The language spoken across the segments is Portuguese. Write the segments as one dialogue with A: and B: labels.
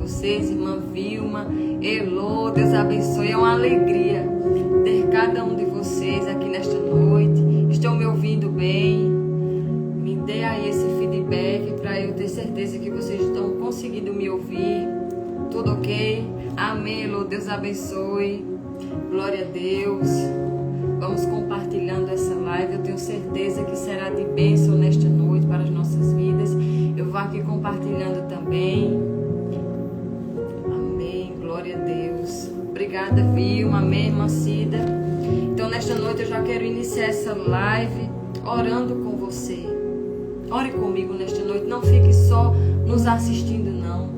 A: Vocês, irmã Vilma, Elô, Deus abençoe, é uma alegria ter cada um de vocês aqui nesta noite. Estão me ouvindo bem? Me dê aí esse feedback para eu ter certeza que vocês estão conseguindo me ouvir. Tudo ok? Amém, Elô, Deus abençoe, glória a Deus. Vamos compartilhando essa live, eu tenho certeza que será de bênção nesta noite para as nossas vidas. Eu vou aqui compartilhando também. Glória a Deus. Obrigada, Vilma. Amém, irmã Cida. Então, nesta noite eu já quero iniciar essa live orando com você. Ore comigo nesta noite. Não fique só nos assistindo, não.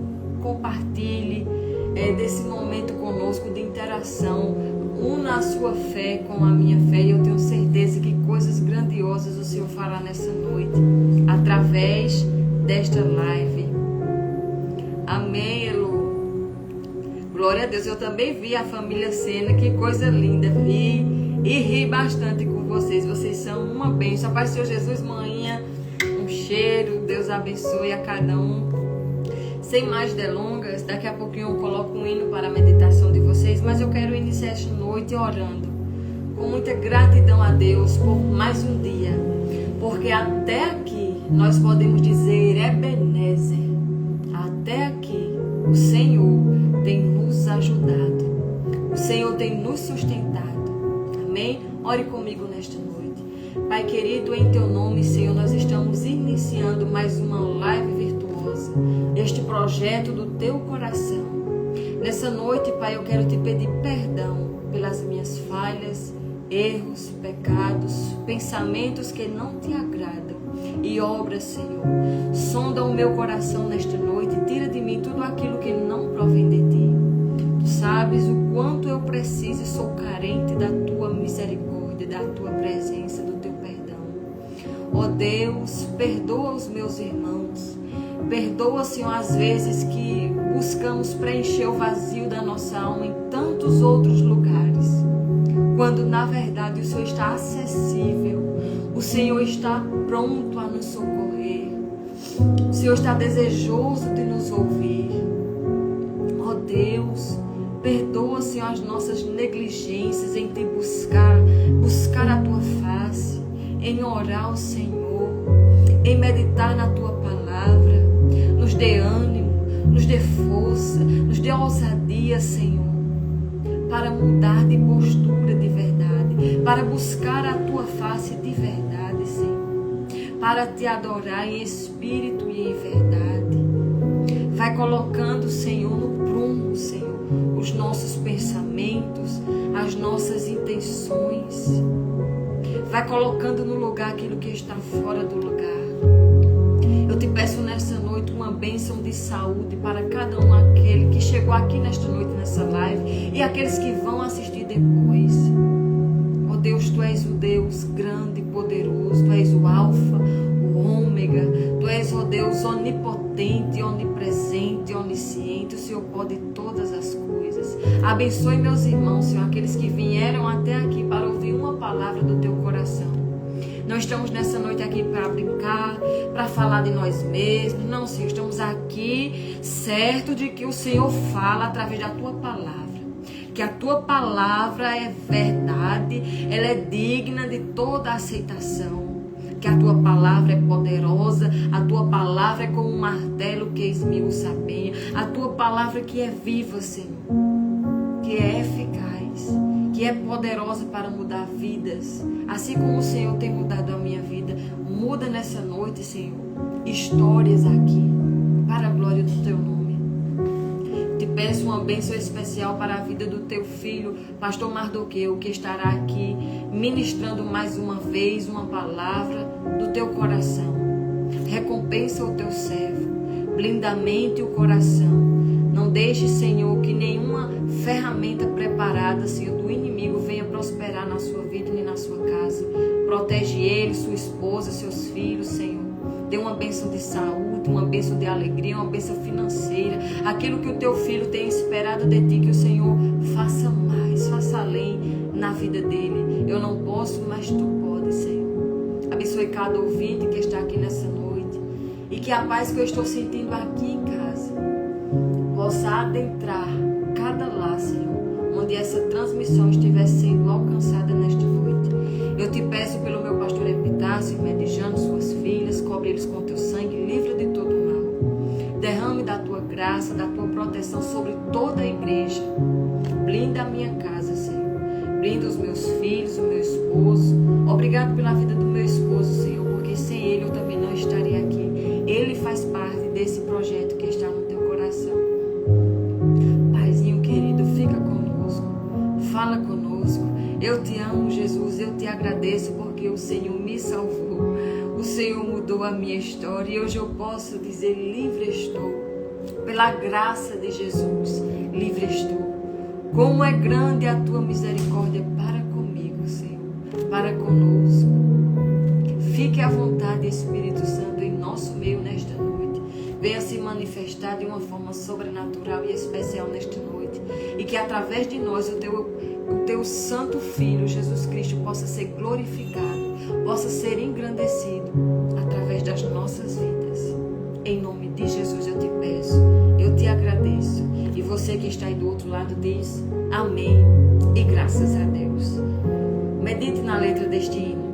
A: Compartilhe desse momento conosco de interação. Una a sua fé com a minha fé. E eu tenho certeza que coisas grandiosas o Senhor fará nessa noite através desta live. Amém, Elô. Glória a Deus, eu também vi a família Sena, que coisa linda, vi e ri bastante com vocês, vocês são uma bênção. Pai, Senhor Jesus, manhã, um cheiro, Deus abençoe a cada um. Sem mais delongas, daqui a pouquinho eu coloco um hino para a meditação de vocês, mas eu quero iniciar esta noite orando, com muita gratidão a Deus por mais um dia, porque até aqui nós podemos dizer, Ebenezer, até aqui o Senhor tem nos ajudado, o Senhor tem nos sustentado, amém? Ore comigo nesta noite. Pai querido, em teu nome, Senhor, nós estamos iniciando mais uma live virtuosa, este projeto do teu coração. Nessa noite, Pai, eu quero te pedir perdão pelas minhas falhas, erros, pecados, pensamentos que não te agradam e obras, Senhor. Sonda o meu coração nesta noite, tira de mim tudo aquilo que não provém de ti. Tu sabes o quanto eu preciso e sou carente da tua misericórdia, da tua presença, do teu perdão. Ó Deus, perdoa os meus irmãos. Perdoa, Senhor, as vezes que buscamos preencher o vazio da nossa alma em tantos outros lugares, quando na verdade o Senhor está acessível, o Senhor está pronto a nos socorrer, o Senhor está desejoso de nos ouvir. Ó Deus, perdoa, Senhor, as nossas negligências em te buscar a tua face, em orar ao Senhor, em meditar na tua palavra. Nos dê ânimo, nos dê força, nos dê ousadia, Senhor, para mudar de postura de verdade, para buscar a tua face de verdade, Senhor, para te adorar em espírito e em verdade. Vai colocando, Senhor, no prumo, Senhor, os nossos pensamentos, as nossas intenções. Vai colocando no lugar aquilo que está fora do lugar. Eu te peço nesta noite uma bênção de saúde para cada um, aquele que chegou aqui nesta noite, nessa live, e aqueles que vão assistir depois. Ó Deus, Tu és o Deus grande e poderoso, Tu és o Alfa, o Ômega, Tu és, ó Deus, onipotente, onipresente, onisciente, o Senhor pode todas as coisas. Abençoe meus irmãos, Senhor, aqueles que vieram até aqui para ouvir uma palavra do Teu coração. Não estamos nessa noite aqui para brincar, para falar de nós mesmos. Não, Senhor, estamos aqui certo de que o Senhor fala através da Tua palavra. Que a Tua palavra é verdade, ela é digna de toda aceitação. Que a Tua palavra é poderosa, a Tua palavra é como um martelo que esmiuça a penha. A Tua palavra que é viva, Senhor, que é eficaz, que é poderosa para mudar vidas, assim como o Senhor tem mudado a noite, Senhor, histórias aqui para a glória do Teu nome. Te peço uma bênção especial para a vida do Teu filho, pastor Mardoqueu, que estará aqui ministrando mais uma vez uma palavra do Teu coração. Recompensa o Teu servo, blinda a mente e o coração. Não deixe, Senhor, que nenhuma ferramenta preparada, Senhor, do inimigo venha prosperar na sua vida nem na sua casa. Protege ele, sua esposa, seus filhos, Senhor. Dê uma bênção de saúde, uma bênção de alegria, uma bênção financeira. Aquilo que o Teu filho tem esperado de Ti, que o Senhor faça mais, faça além na vida dele. Eu não posso, mas Tu podes, Senhor. Abençoe cada ouvinte que está aqui nessa noite. E que a paz que eu estou sentindo aqui em casa possa adentrar cada lar, Senhor, onde essa transmissão estiver sendo alcançada nesta noite. Eu te peço pelo meu pastor Epitácio, Medijano, suas filhas, cobre eles com Teu sangue, livra de todo mal. Derrame da Tua graça, da Tua proteção sobre toda a igreja. Blinda a minha casa, Senhor. Blinda os meus filhos, o meu esposo. Obrigado pela vida do meu esposo, Senhor, porque sem ele eu também não estaria aqui. Ele faz parte desse projeto que está no Teu coração. Paizinho querido, fica conosco. Fala conosco. Eu te amo, Jesus. Eu te agradeço porque o Senhor me salvou. O Senhor mudou a minha história e hoje eu posso dizer: livre estou. Pela graça de Jesus, livre estou. Como é grande a Tua misericórdia para comigo, Senhor, para conosco. Fique à vontade, Espírito Santo, em nosso meio nesta noite. Venha se manifestar de uma forma sobrenatural e especial nesta noite. E que através de nós o Teu Santo Filho, Jesus Cristo, possa ser glorificado, possa ser engrandecido através das nossas vidas. Em nome de Jesus eu te peço, eu te agradeço. E você que está aí do outro lado diz amém e graças a Deus. Medite na letra deste hino.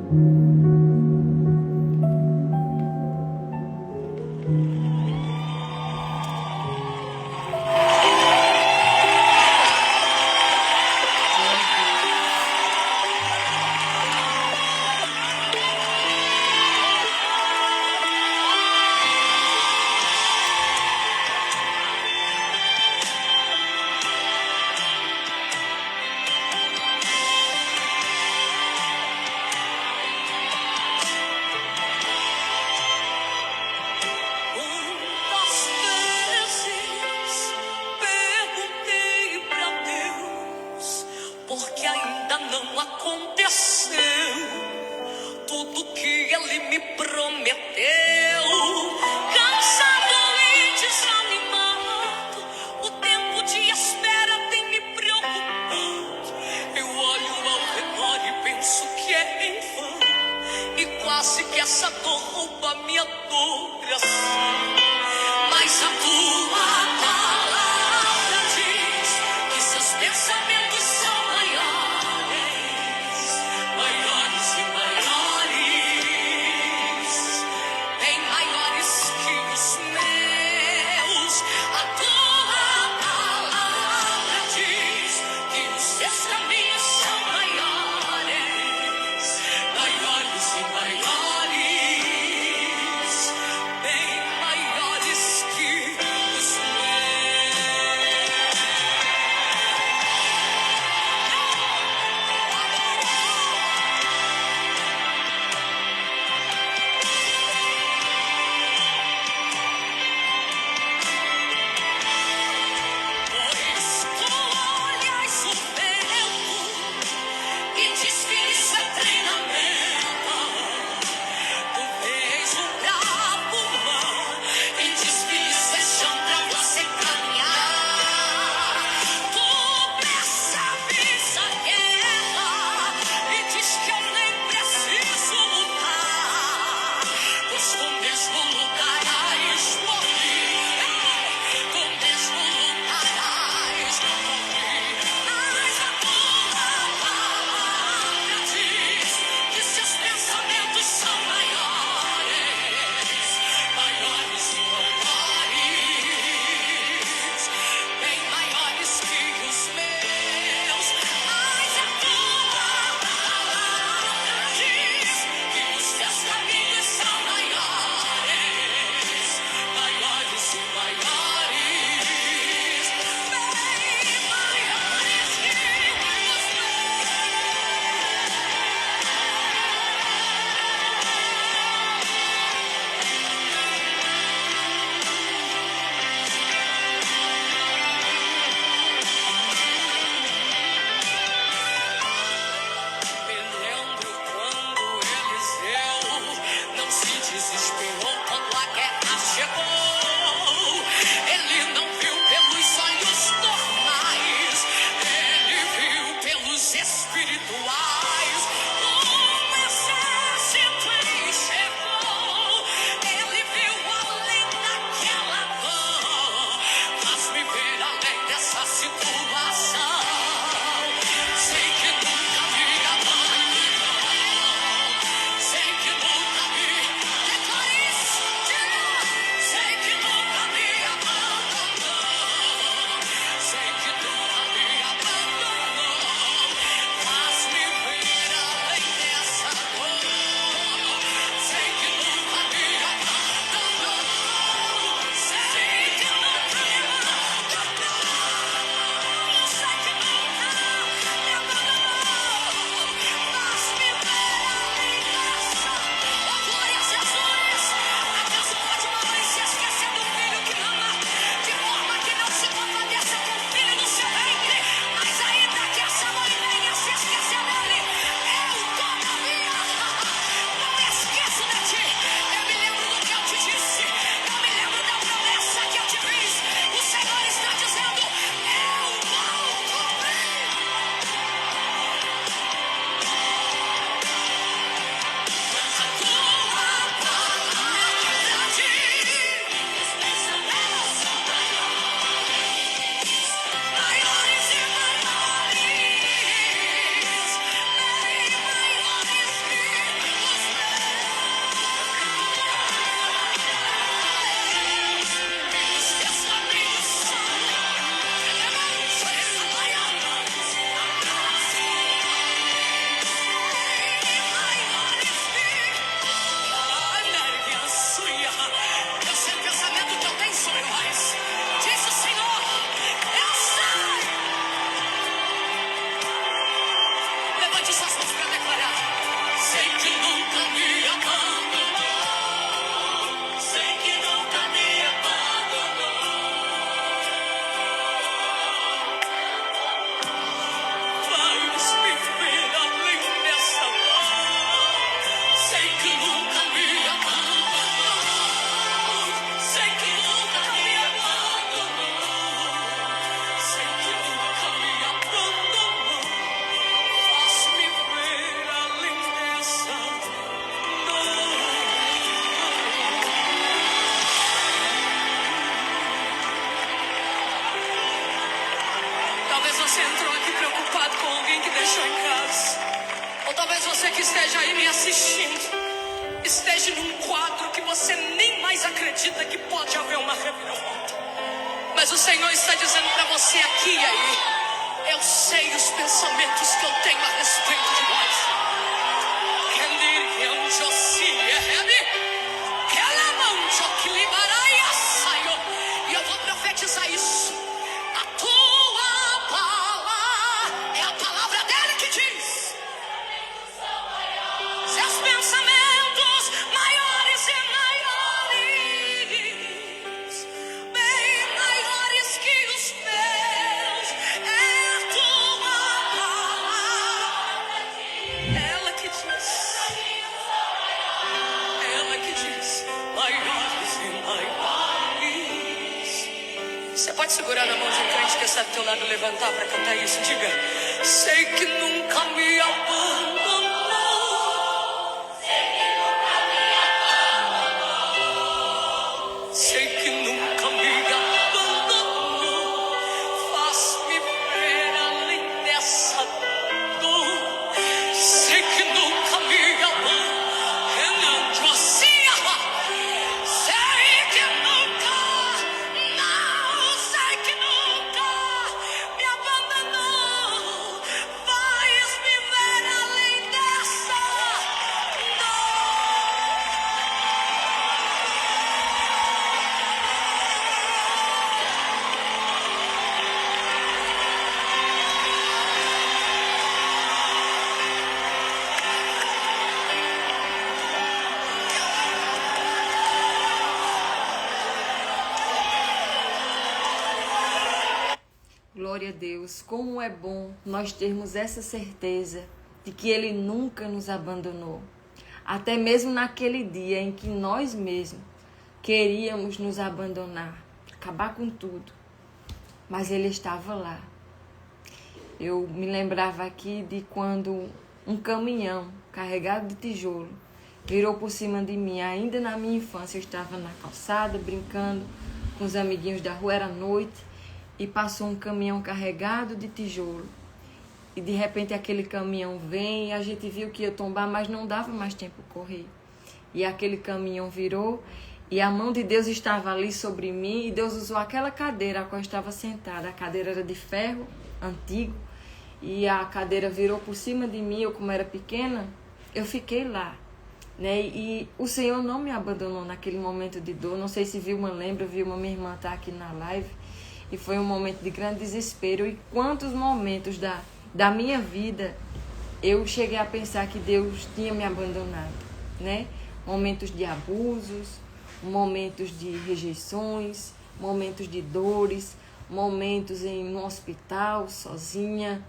B: Maiores, bem maiores.
A: que nunca me abandonou. Sei que nunca me abandonou. Sei que nunca me abandonou. Faz-me ver além dessa dor. Talvez você entrou aqui preocupado com alguém que deixou em casa. Ou talvez você que esteja aí me assistindo esteja num quadro que você nem mais acredita que pode haver uma reviravolta. Mas o Senhor está dizendo para você aqui e aí: eu sei os pensamentos que eu tenho a respeito de nós. E eu vou profetizar isso. A tua palavra é a palavra dele que diz: seus pensamentos maiores e maiores, bem maiores que os meus, é a tua palavra. Ela que diz, maiores e maiores. Você pode segurar na mão de um crente que está do teu lado, levantar para cantar isso? Diga: sei que nunca me abandonou. Sei que nunca me abandonou. Faz-me ver além dessa dor. Sei que nunca me abandonou. Sei que nunca, não, sei que nunca me abandonou. Faz-me ver além dessa dor. Glória a Deus, como é bom nós termos essa certeza de que Ele nunca nos abandonou. Até mesmo naquele dia em que nós mesmos queríamos nos abandonar, acabar com tudo, mas Ele estava lá. Eu me lembrava aqui de quando um caminhão carregado de tijolo virou por cima de mim. Ainda na minha infância eu estava na calçada brincando com os amiguinhos da rua, era noite, e passou um caminhão carregado de tijolo. E de repente aquele caminhão vem e a gente viu que ia tombar, mas não dava mais tempo correr. E aquele caminhão virou e a mão de Deus estava ali sobre mim, e Deus usou aquela cadeira a qual eu estava sentada. A cadeira era de ferro, antigo, e a cadeira virou por cima de mim. Eu, como era pequena, eu fiquei lá, né? E o Senhor não me abandonou naquele momento de dor. Não sei se Vilma lembra, Vilma, minha irmã, está aqui na live. E foi um momento de grande desespero. E quantos momentos da minha vida eu cheguei a pensar que Deus tinha me abandonado, né? Momentos de abusos, momentos de rejeições, momentos de dores, momentos em um hospital, sozinha,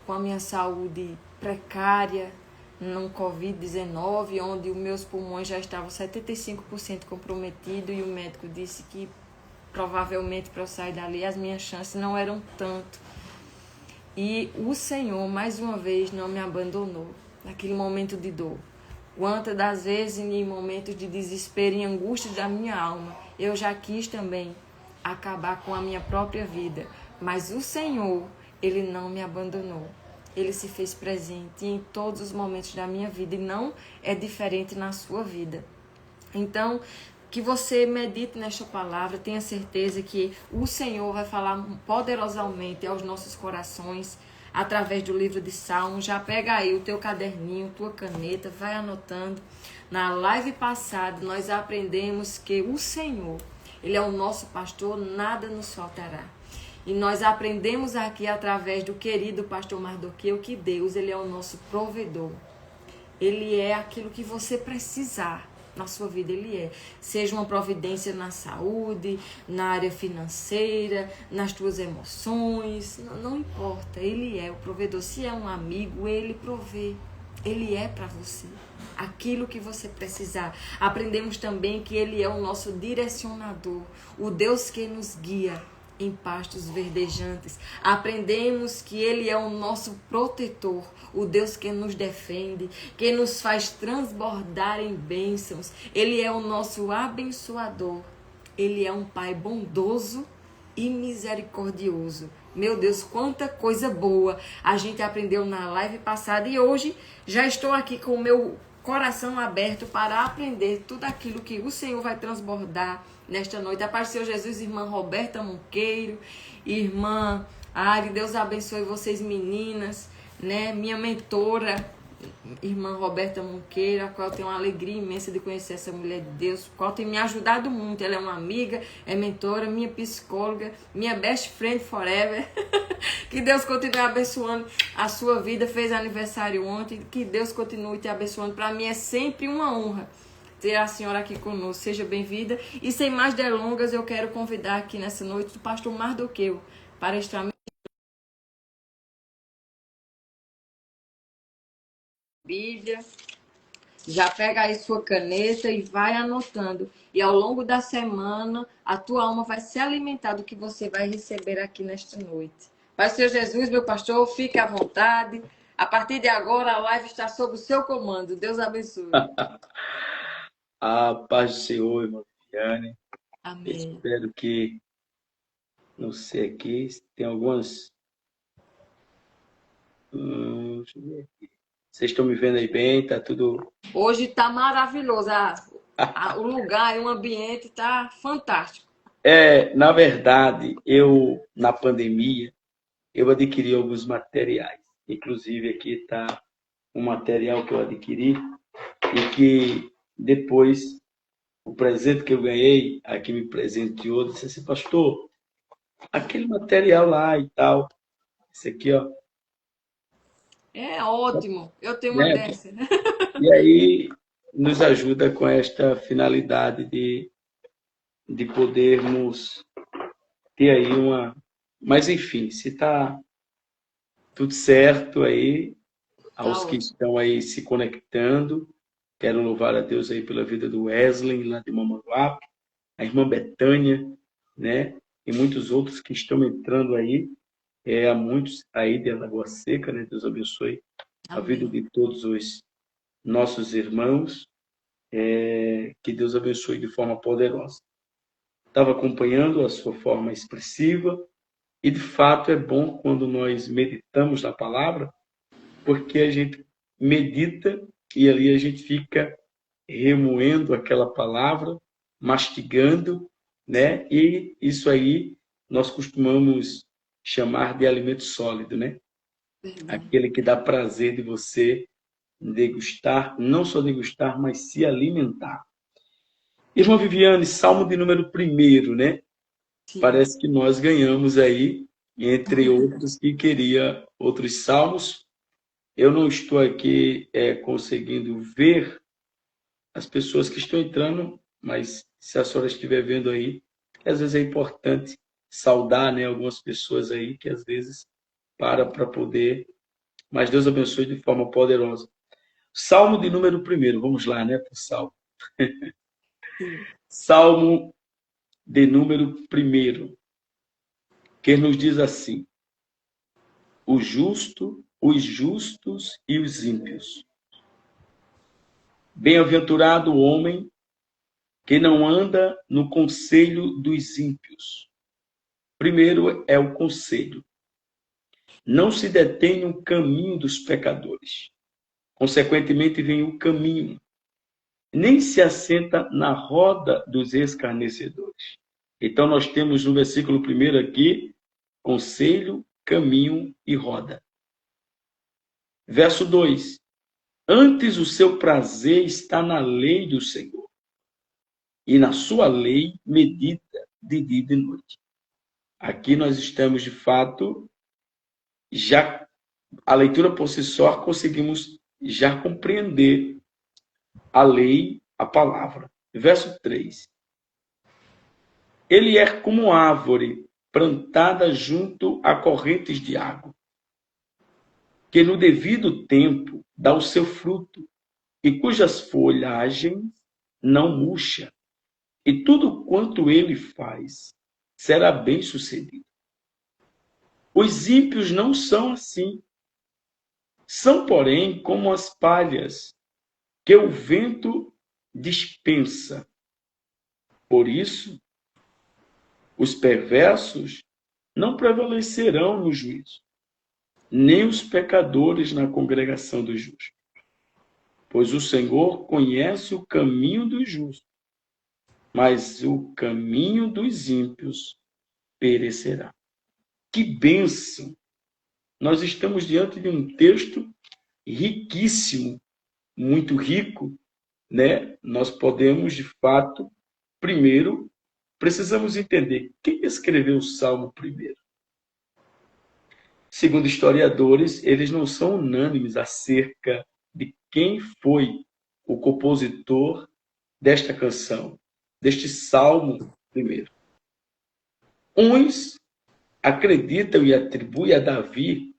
A: com a minha saúde precária, no Covid-19, onde os meus pulmões já estavam 75% comprometidos e o médico disse que provavelmente para eu sair dali as minhas chances não eram tanto. E o Senhor, mais uma vez, não me abandonou naquele momento de dor. Quantas das vezes, em momentos de desespero e angústia da minha alma, eu já quis também acabar com a minha própria vida. Mas o Senhor, Ele não me abandonou. Ele se fez presente em todos os momentos da minha vida e não é diferente na sua vida. Então, que você medite nesta palavra, tenha certeza que o Senhor vai falar poderosamente aos nossos corações através do livro de Salmos. Já pega aí o teu caderninho, tua caneta, vai anotando. Na live passada nós aprendemos que o Senhor, Ele é o nosso pastor, nada nos faltará. E nós aprendemos aqui através do querido pastor Mardoqueu que Deus, Ele é o nosso provedor. Ele é aquilo que você precisar. Na sua vida Ele é, seja uma providência na saúde, na área financeira, nas tuas emoções, não importa, Ele é o provedor. Se é um amigo, Ele provê, Ele é para você. Aquilo que você precisar. Aprendemos também que Ele é o nosso direcionador, o Deus que nos guia em pastos verdejantes. Aprendemos que Ele é o nosso protetor, o Deus que nos defende, que nos faz transbordar em bênçãos. Ele é o nosso abençoador. Ele é um Pai bondoso e misericordioso. Meu Deus, quanta coisa boa a gente aprendeu na live passada e hoje já estou aqui com o meu coração aberto para aprender tudo aquilo que o Senhor vai transbordar nesta noite. A paz do Senhor Jesus, irmã Roberta Monqueiro, irmã Ari, Deus abençoe vocês meninas, né? Minha mentora, irmã Roberta Monqueiro, a qual eu tenho uma alegria imensa de conhecer essa mulher de Deus, a qual tem me ajudado muito. Ela é uma amiga, é mentora, minha psicóloga, minha best friend forever. Que Deus continue abençoando a sua vida. Fez aniversário ontem, que Deus continue te abençoando. Para mim é sempre uma honra ter a senhora aqui conosco. Seja bem-vinda. E sem mais delongas, eu quero convidar aqui nessa noite o pastor Mardoqueu para estar Bíblia. Já pega aí sua caneta e vai anotando. E ao longo da semana, a tua alma vai se alimentar do que você vai receber aqui nesta noite. Pai Senhor Jesus, meu pastor, fique à vontade. A partir de agora, a live está sob o seu comando. Deus abençoe.
B: A paz do Senhor, irmã Viviane.
A: Amém.
B: Espero que, não sei aqui, tem algumas... deixa eu ver aqui. Vocês estão me vendo aí bem? Tá tudo...
A: Hoje está maravilhoso. O lugar, o ambiente está fantástico.
B: Na verdade, na pandemia, eu adquiri alguns materiais. Inclusive, aqui está um material que eu adquiri e que depois, o presente que eu ganhei, aqui me presenteou, disse assim, pastor, aquele material lá e tal, esse aqui, ó.
A: É ótimo. Eu tenho uma
B: Né?
A: dessa.
B: E aí nos ajuda com esta finalidade de podermos ter aí uma... Mas, enfim, se está tudo certo aí, aos que estão aí se conectando, quero louvar a Deus aí pela vida do Wesley, lá de Mamanguape, a irmã Betânia, né? E muitos outros que estão entrando aí, há muitos aí de Lagoa Seca, né? Deus abençoe a vida de todos os nossos irmãos, que Deus abençoe de forma poderosa. Estava acompanhando a sua forma expressiva e, de fato, é bom quando nós meditamos na palavra, porque a gente medita e ali a gente fica remoendo aquela palavra, mastigando, né? E isso aí nós costumamos chamar de alimento sólido, né? Aquele que dá prazer de você degustar, não só degustar, mas se alimentar. Irmã Viviane, Salmo de número 1, né? Sim. Parece que nós ganhamos aí, entre outros, que queria outros salmos. Eu não estou aqui conseguindo ver as pessoas que estão entrando, mas se a senhora estiver vendo aí, às vezes é importante saudar, né, algumas pessoas aí que às vezes para poder... Mas Deus abençoe de forma poderosa. Salmo de número 1, vamos lá, né, para o Salmo. Salmo de número 1, que nos diz assim: os justos e os ímpios. Bem-aventurado o homem que não anda no conselho dos ímpios. Primeiro é o conselho. Não se detém no caminho dos pecadores. Consequentemente, vem o caminho. Nem se assenta na roda dos escarnecedores. Então, nós temos no versículo 1 aqui, conselho, caminho e roda. Verso 2. Antes o seu prazer está na lei do Senhor, e na sua lei medita de dia e de noite. Aqui nós estamos, de fato, já a leitura por si só, conseguimos já compreender a lei, a palavra. Verso 3. Ele é como árvore plantada junto a correntes de água, que no devido tempo dá o seu fruto, e cujas folhagens não murcha, e tudo quanto ele faz será bem-sucedido. Os ímpios não são assim. São, porém, como as palhas que o vento dispensa. Por isso, os perversos não prevalecerão no juízo, nem os pecadores na congregação dos justos. Pois o Senhor conhece o caminho dos justos, mas o caminho dos ímpios perecerá. Que bênção! Nós estamos diante de um texto riquíssimo, muito rico, né? Nós podemos, de fato, primeiro, precisamos entender quem escreveu o Salmo primeiro. Segundo historiadores, eles não são unânimes acerca de quem foi o compositor desta canção, deste Salmo primeiro. Uns acreditam e atribuem a Davi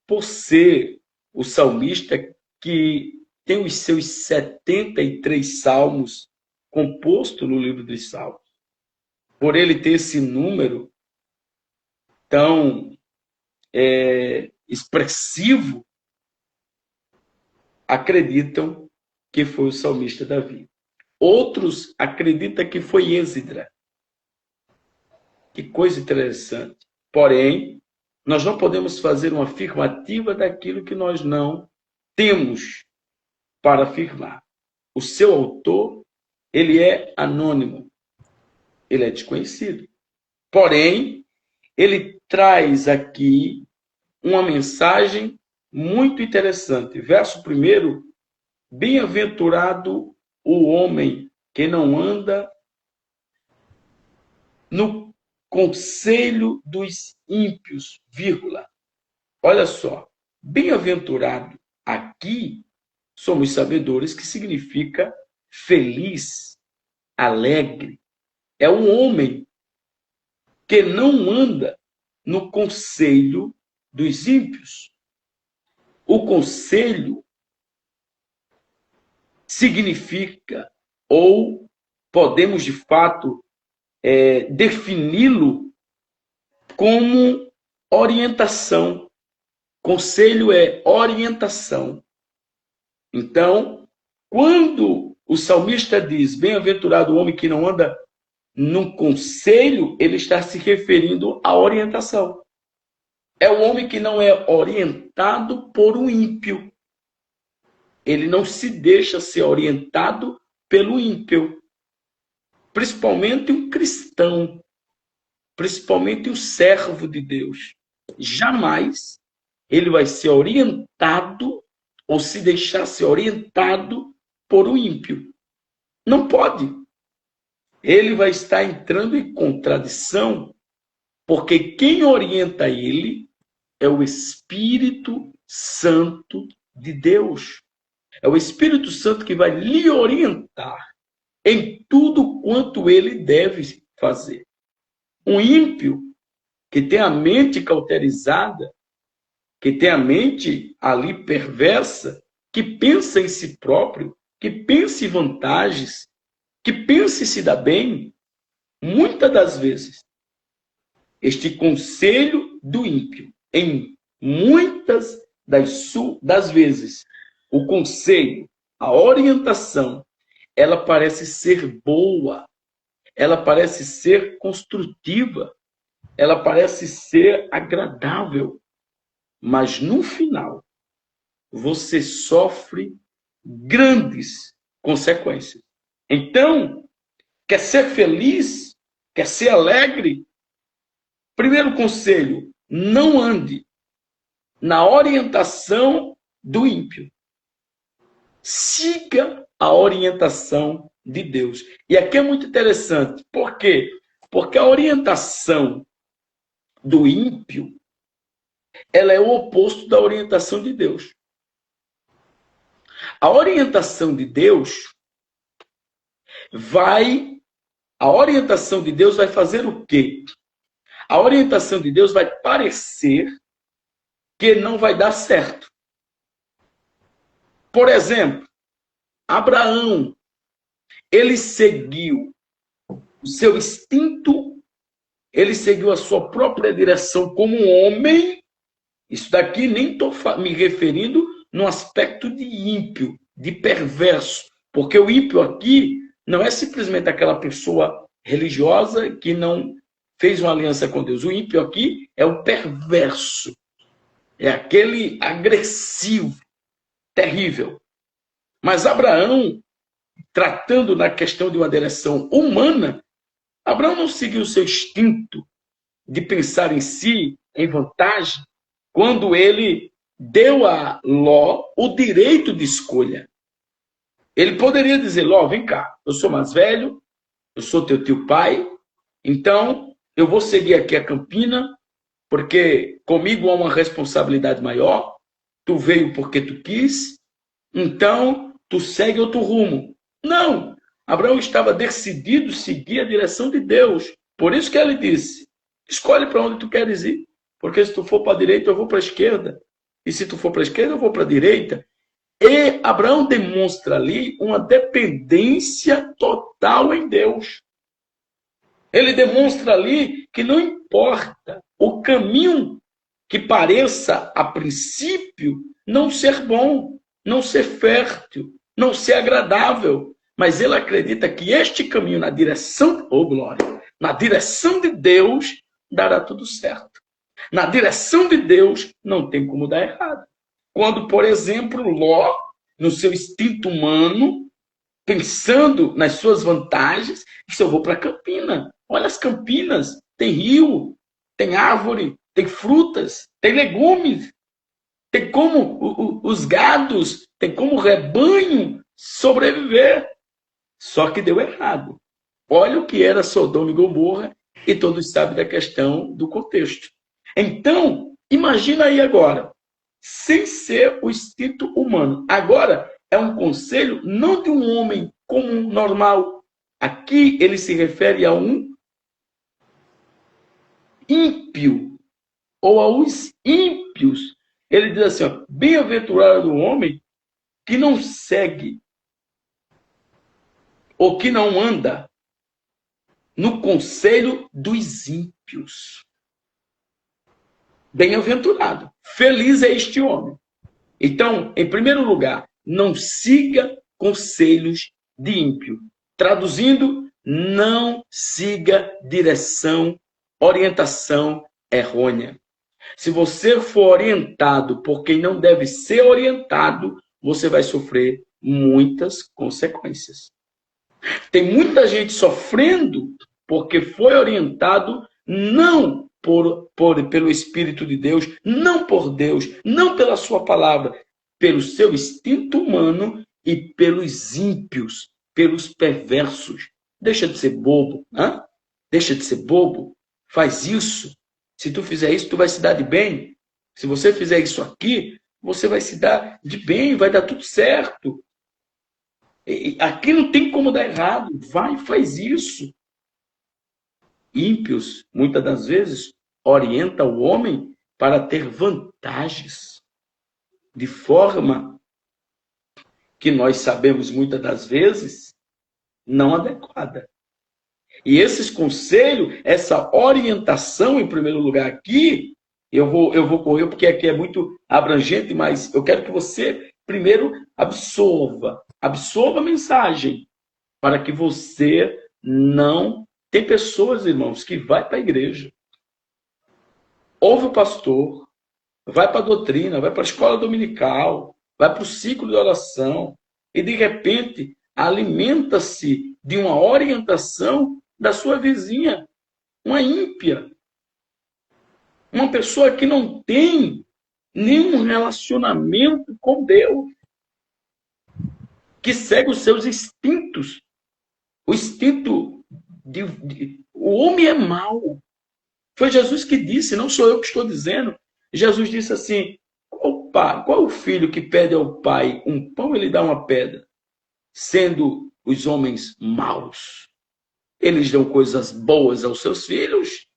B: por ser o salmista que tem os seus 73 salmos composto no livro dos Salmos. Por ele ter esse número tão expressivo, acreditam que foi o salmista Davi. Outros acreditam que foi Êsdras. Que coisa interessante. Porém, nós não podemos fazer uma afirmativa daquilo que nós não temos para afirmar. O seu autor, ele é anônimo, ele é desconhecido. Porém, ele traz aqui uma mensagem muito interessante. Verso 1, bem-aventurado o homem que não anda no conselho dos ímpios, vírgula. Olha só, bem-aventurado aqui, somos sabedores que significa feliz, alegre. É um homem que não anda no conselho dos ímpios. O conselho significa, ou podemos de fato defini-lo como orientação. Conselho é orientação. Então, quando o salmista diz, bem-aventurado o homem que não anda no conselho, ele está se referindo à orientação. É o homem que não é orientado por um ímpio. Ele não se deixa ser orientado pelo ímpio. Principalmente um cristão. Principalmente um servo de Deus. Jamais ele vai ser orientado ou se deixar ser orientado por um ímpio. Não pode. Ele vai estar entrando em contradição, porque quem orienta ele é o Espírito Santo de Deus. É o Espírito Santo que vai lhe orientar em tudo quanto ele deve fazer. Um ímpio que tem a mente cauterizada, que tem a mente ali perversa, que pensa em si próprio, que pensa em vantagens, que pensa em se dar bem, muitas das vezes, este conselho do ímpio, em muitas das vezes, o conselho, a orientação, ela parece ser boa, ela parece ser construtiva, ela parece ser agradável, mas no final, você sofre grandes consequências. Então, quer ser feliz? Quer ser alegre? Primeiro conselho, não ande na orientação do ímpio. Siga a orientação de Deus. E aqui é muito interessante. Por quê? Porque a orientação do ímpio, ela é o oposto da orientação de Deus. A orientação de Deus vai fazer o quê? A orientação de Deus vai parecer que não vai dar certo. Por exemplo, Abraão, ele seguiu o seu instinto, ele seguiu a sua própria direção como um homem. Isso daqui nem estou me referindo no aspecto de ímpio, de perverso, porque o ímpio aqui não é simplesmente aquela pessoa religiosa que não fez uma aliança com Deus. O ímpio aqui é o perverso, é aquele agressivo, terrível. Mas Abraão, tratando na questão de uma direção humana, Abraão não seguiu o seu instinto de pensar em si, em vantagem, quando ele deu a Ló o direito de escolha. Ele poderia dizer: Ló, vem cá, eu sou mais velho, eu sou teu tio pai, então eu vou seguir aqui a Campina, porque comigo há uma responsabilidade maior, tu veio porque tu quis, então tu segue outro rumo. Não! Abraão estava decidido a seguir a direção de Deus. Por isso que ele disse: escolhe para onde tu queres ir, porque se tu for para a direita, eu vou para a esquerda. E se tu for para a esquerda, eu vou para a direita. E Abraão demonstra ali uma dependência total em Deus. Ele demonstra ali que não importa o caminho que pareça, a princípio, não ser bom, não ser fértil, não ser agradável, mas ele acredita que este caminho na direção, oh glória, na direção de Deus, dará tudo certo. Na direção de Deus, não tem como dar errado. Quando, por exemplo, Ló, no seu instinto humano, pensando nas suas vantagens, disse: eu vou para Campina. Olha as Campinas, tem rio, tem árvore, tem frutas, tem legumes, tem como os gados, tem como o rebanho sobreviver. Só que deu errado. Olha o que era Sodoma e Gomorra, e todos sabem da questão do contexto. Então, imagina aí agora, sem ser o instinto humano. Agora, é um conselho não de um homem comum, normal. Aqui ele se refere a um ímpio, ou aos ímpios. Ele diz assim: bem-aventurado o homem que não segue, ou que não anda no conselho dos ímpios. Bem-aventurado. Feliz é este homem. Então, em primeiro lugar, não siga conselhos de ímpio. Traduzindo, não siga direção, orientação errônea. Se você for orientado por quem não deve ser orientado, você vai sofrer muitas consequências. Tem muita gente sofrendo porque foi orientado não pelo Espírito de Deus, não por Deus, não pela sua palavra, pelo seu instinto humano e pelos ímpios, pelos perversos. Deixa de ser bobo, hein? Deixa de ser bobo, faz isso. Se tu fizer isso, tu vai se dar de bem. Se você fizer isso aqui, você vai se dar de bem, vai dar tudo certo. E aqui não tem como dar errado. Vai e faz isso. Ímpios, muitas das vezes, orienta o homem para ter vantagens, de forma que nós sabemos muitas das vezes não adequada. E esses conselhos, essa orientação, em primeiro lugar aqui, eu vou correr porque aqui é muito abrangente, mas eu quero que você primeiro absorva a mensagem, para que você não... Tem pessoas, irmãos, que vai para a igreja, ouve o pastor, vai para a doutrina, vai para a escola dominical, vai para o ciclo de oração, e de repente alimenta-se de uma orientação da sua vizinha, uma ímpia, uma pessoa que não tem nenhum relacionamento com Deus, que segue os seus instintos. O instinto o homem é mau. Foi Jesus que disse, não sou eu que estou dizendo. Jesus disse assim: qual o filho que pede ao pai um pão e lhe dá uma pedra? Sendo os homens maus, eles dão coisas boas aos seus filhos.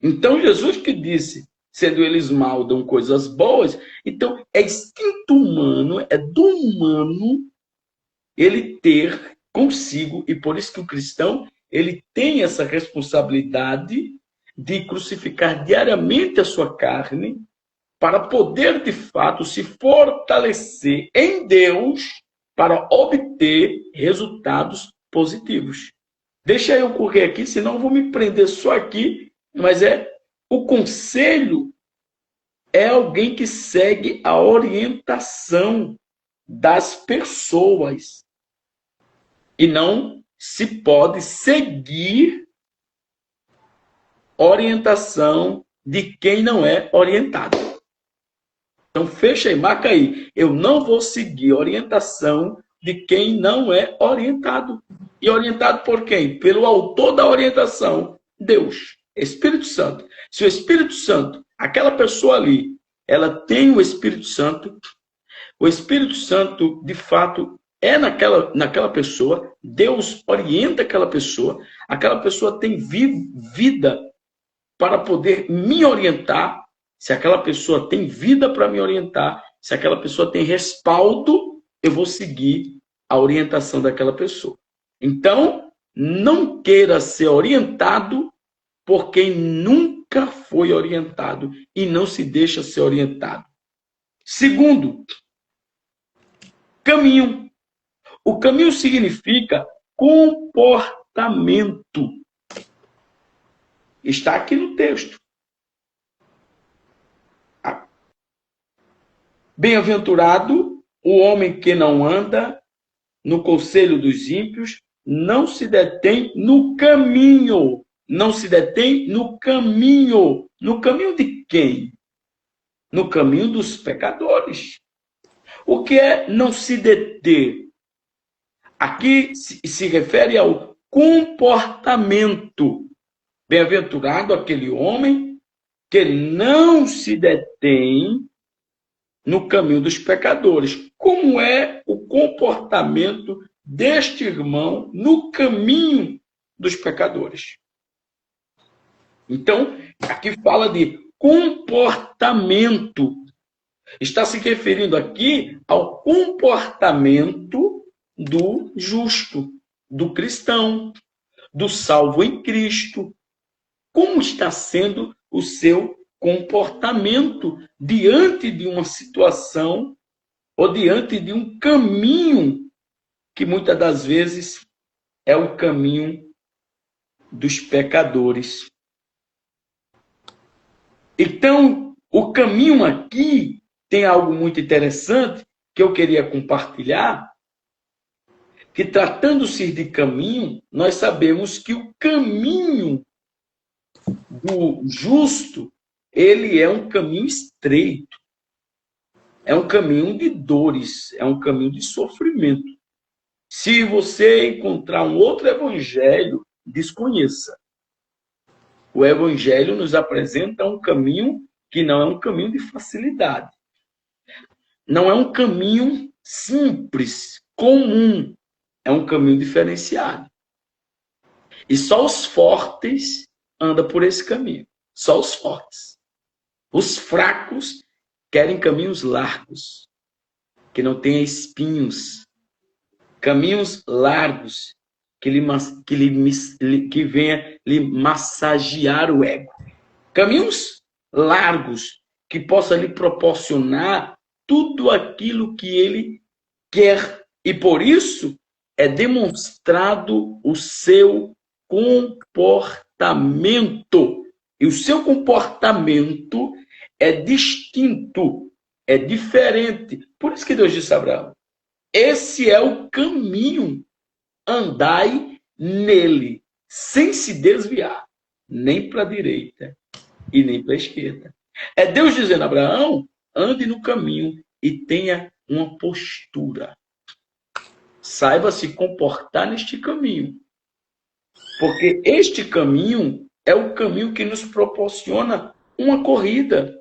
B: Então Jesus que disse: sendo eles mal, dão coisas boas. Então, é instinto humano, é do humano ele ter consigo, e por isso que o cristão, ele tem essa responsabilidade de crucificar diariamente a sua carne para poder, de fato, se fortalecer em Deus para obter resultados positivos. Deixa eu correr aqui, senão eu vou me prender só aqui, mas o conselho é alguém que segue a orientação das pessoas e não se pode seguir orientação de quem não é orientado. Então fecha aí, marca aí. Eu não vou seguir orientação de quem não é orientado. E orientado por quem? Pelo autor da orientação, Deus, Espírito Santo. Se o Espírito Santo, aquela pessoa ali, ela tem o Espírito Santo de fato é naquela pessoa, Deus orienta aquela pessoa tem vida para poder me orientar. Se aquela pessoa tem vida para me orientar, se aquela pessoa tem respaldo, eu vou seguir a orientação daquela pessoa. Então, não queira ser orientado por quem nunca foi orientado e não se deixa ser orientado. Segundo, caminho. O caminho significa comportamento. Está aqui no texto. Bem-aventurado o homem que não anda no conselho dos ímpios, não se detém no caminho. Não se detém no caminho. No caminho de quem? No caminho dos pecadores. O que é não se deter? Aqui se refere ao comportamento. Bem-aventurado aquele homem que não se detém no caminho dos pecadores. Como é o comportamento deste irmão no caminho dos pecadores? Então, aqui fala de comportamento. Está se referindo aqui ao comportamento do justo, do cristão, do salvo em Cristo. Como está sendo o seu comportamento diante de uma situação ou diante de um caminho que muitas das vezes é o caminho dos pecadores. Então, o caminho aqui tem algo muito interessante que eu queria compartilhar, que tratando-se de caminho, nós sabemos que o caminho do justo, ele é um caminho estreito. É um caminho de dores, é um caminho de sofrimento. Se você encontrar um outro evangelho, desconheça. O evangelho nos apresenta um caminho que não é um caminho de facilidade. Não é um caminho simples, comum. É um caminho diferenciado. E só os fortes andam por esse caminho. Só os fortes. Os fracos querem caminhos largos, que não tenham espinhos. Caminhos largos, que venha lhe massagear o ego. Caminhos largos, que possa lhe proporcionar tudo aquilo que ele quer. E por isso é demonstrado o seu comportamento. E o seu comportamento é distinto, é diferente. Por isso que Deus disse a Abraão: esse é o caminho, andai nele, sem se desviar, nem para a direita e nem para a esquerda. É Deus dizendo a Abraão: ande no caminho e tenha uma postura. Saiba se comportar neste caminho. Porque este caminho é o caminho que nos proporciona uma corrida.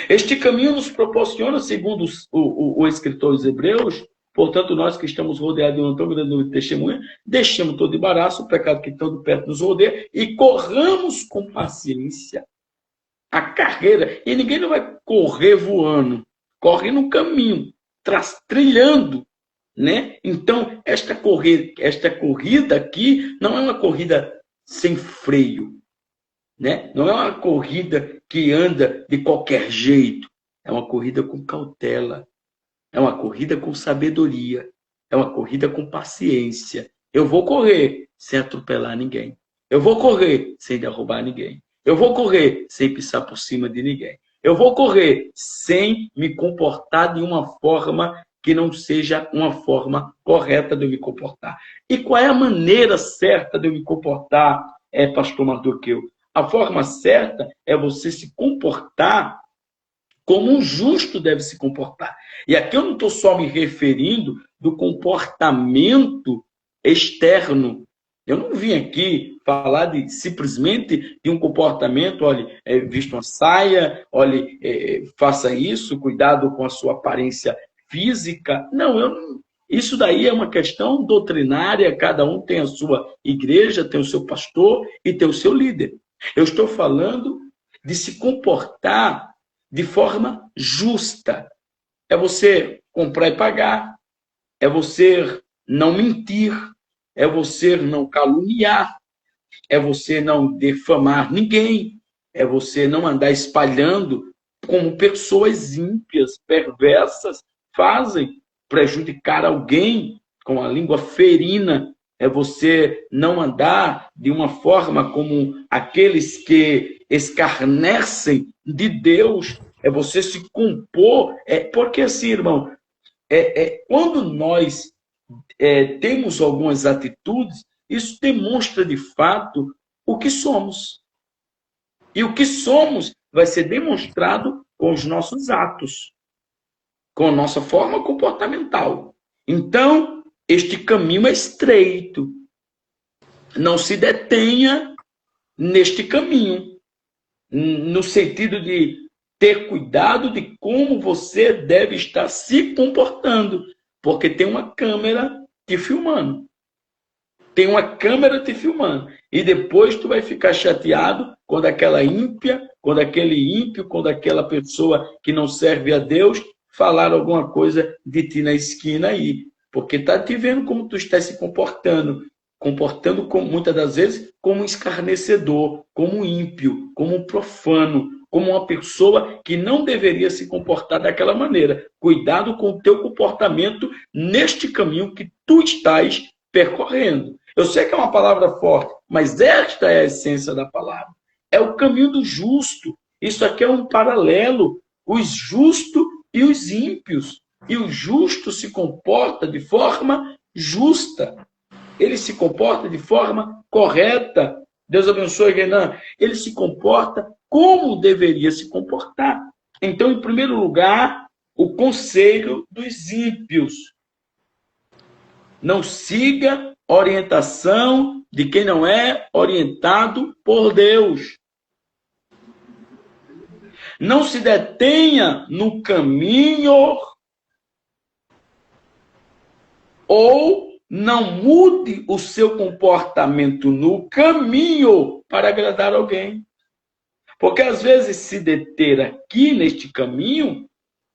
B: Este caminho nos proporciona, segundo o escritor dos Hebreus, portanto, nós que estamos rodeados de uma tão grande número de testemunhas, deixemos todo embaraço, o pecado que tão de perto nos rodeia, e corramos com paciência A carreira, e ninguém não vai correr voando, corre no caminho, trilhando, né? Então, esta corrida aqui não é uma corrida sem freio, né? Não é uma corrida que anda de qualquer jeito, é uma corrida com cautela, é uma corrida com sabedoria, é uma corrida com paciência. Eu vou correr sem atropelar ninguém. Eu vou correr sem derrubar ninguém. Eu vou correr sem pisar por cima de ninguém. Eu vou correr sem me comportar de uma forma que não seja uma forma correta de eu me comportar. E qual é a maneira certa de eu me comportar, pastor Mardoqueu? A forma certa é você se comportar como um justo deve se comportar. E aqui eu não estou só me referindo do comportamento externo. Eu não vim aqui falar simplesmente de um comportamento, olha, vista uma saia, olha, faça isso, cuidado com a sua aparência física. Não, isso daí é uma questão doutrinária, cada um tem a sua igreja, tem o seu pastor e tem o seu líder. Eu estou falando de se comportar de forma justa. É você comprar e pagar, é você não mentir, é você não caluniar, é você não defamar ninguém, é você não andar espalhando como pessoas ímpias, perversas fazem, prejudicar alguém com a língua ferina, é você não andar de uma forma como aqueles que escarnecem de Deus, é você se compor, porque assim, irmão, quando nós temos algumas atitudes, isso demonstra de fato o que somos. E o que somos vai ser demonstrado com os nossos atos, com a nossa forma comportamental. Então, este caminho é estreito. Não se detenha neste caminho, no sentido de ter cuidado de como você deve estar se comportando, porque tem uma câmera te filmando. Tem uma câmera te filmando. E depois tu vai ficar chateado quando aquela ímpia, quando aquele ímpio, quando aquela pessoa que não serve a Deus falar alguma coisa de ti na esquina aí. Porque está te vendo como tu está se comportando. Comportando, muitas das vezes, como um escarnecedor, como um ímpio, como um profano, como uma pessoa que não deveria se comportar daquela maneira. Cuidado com o teu comportamento neste caminho que tu estás percorrendo. Eu sei que é uma palavra forte, mas esta é a essência da palavra. É o caminho do justo. Isso aqui é um paralelo. Os justos e os ímpios. E o justo se comporta de forma justa. Ele se comporta de forma correta. Deus abençoe, Renan. Ele se comporta como deveria se comportar. Então, em primeiro lugar, o conselho dos ímpios. Não siga orientação de quem não é orientado por Deus. Não se detenha no caminho ou não mude o seu comportamento no caminho para agradar alguém. Porque às vezes se deter aqui neste caminho,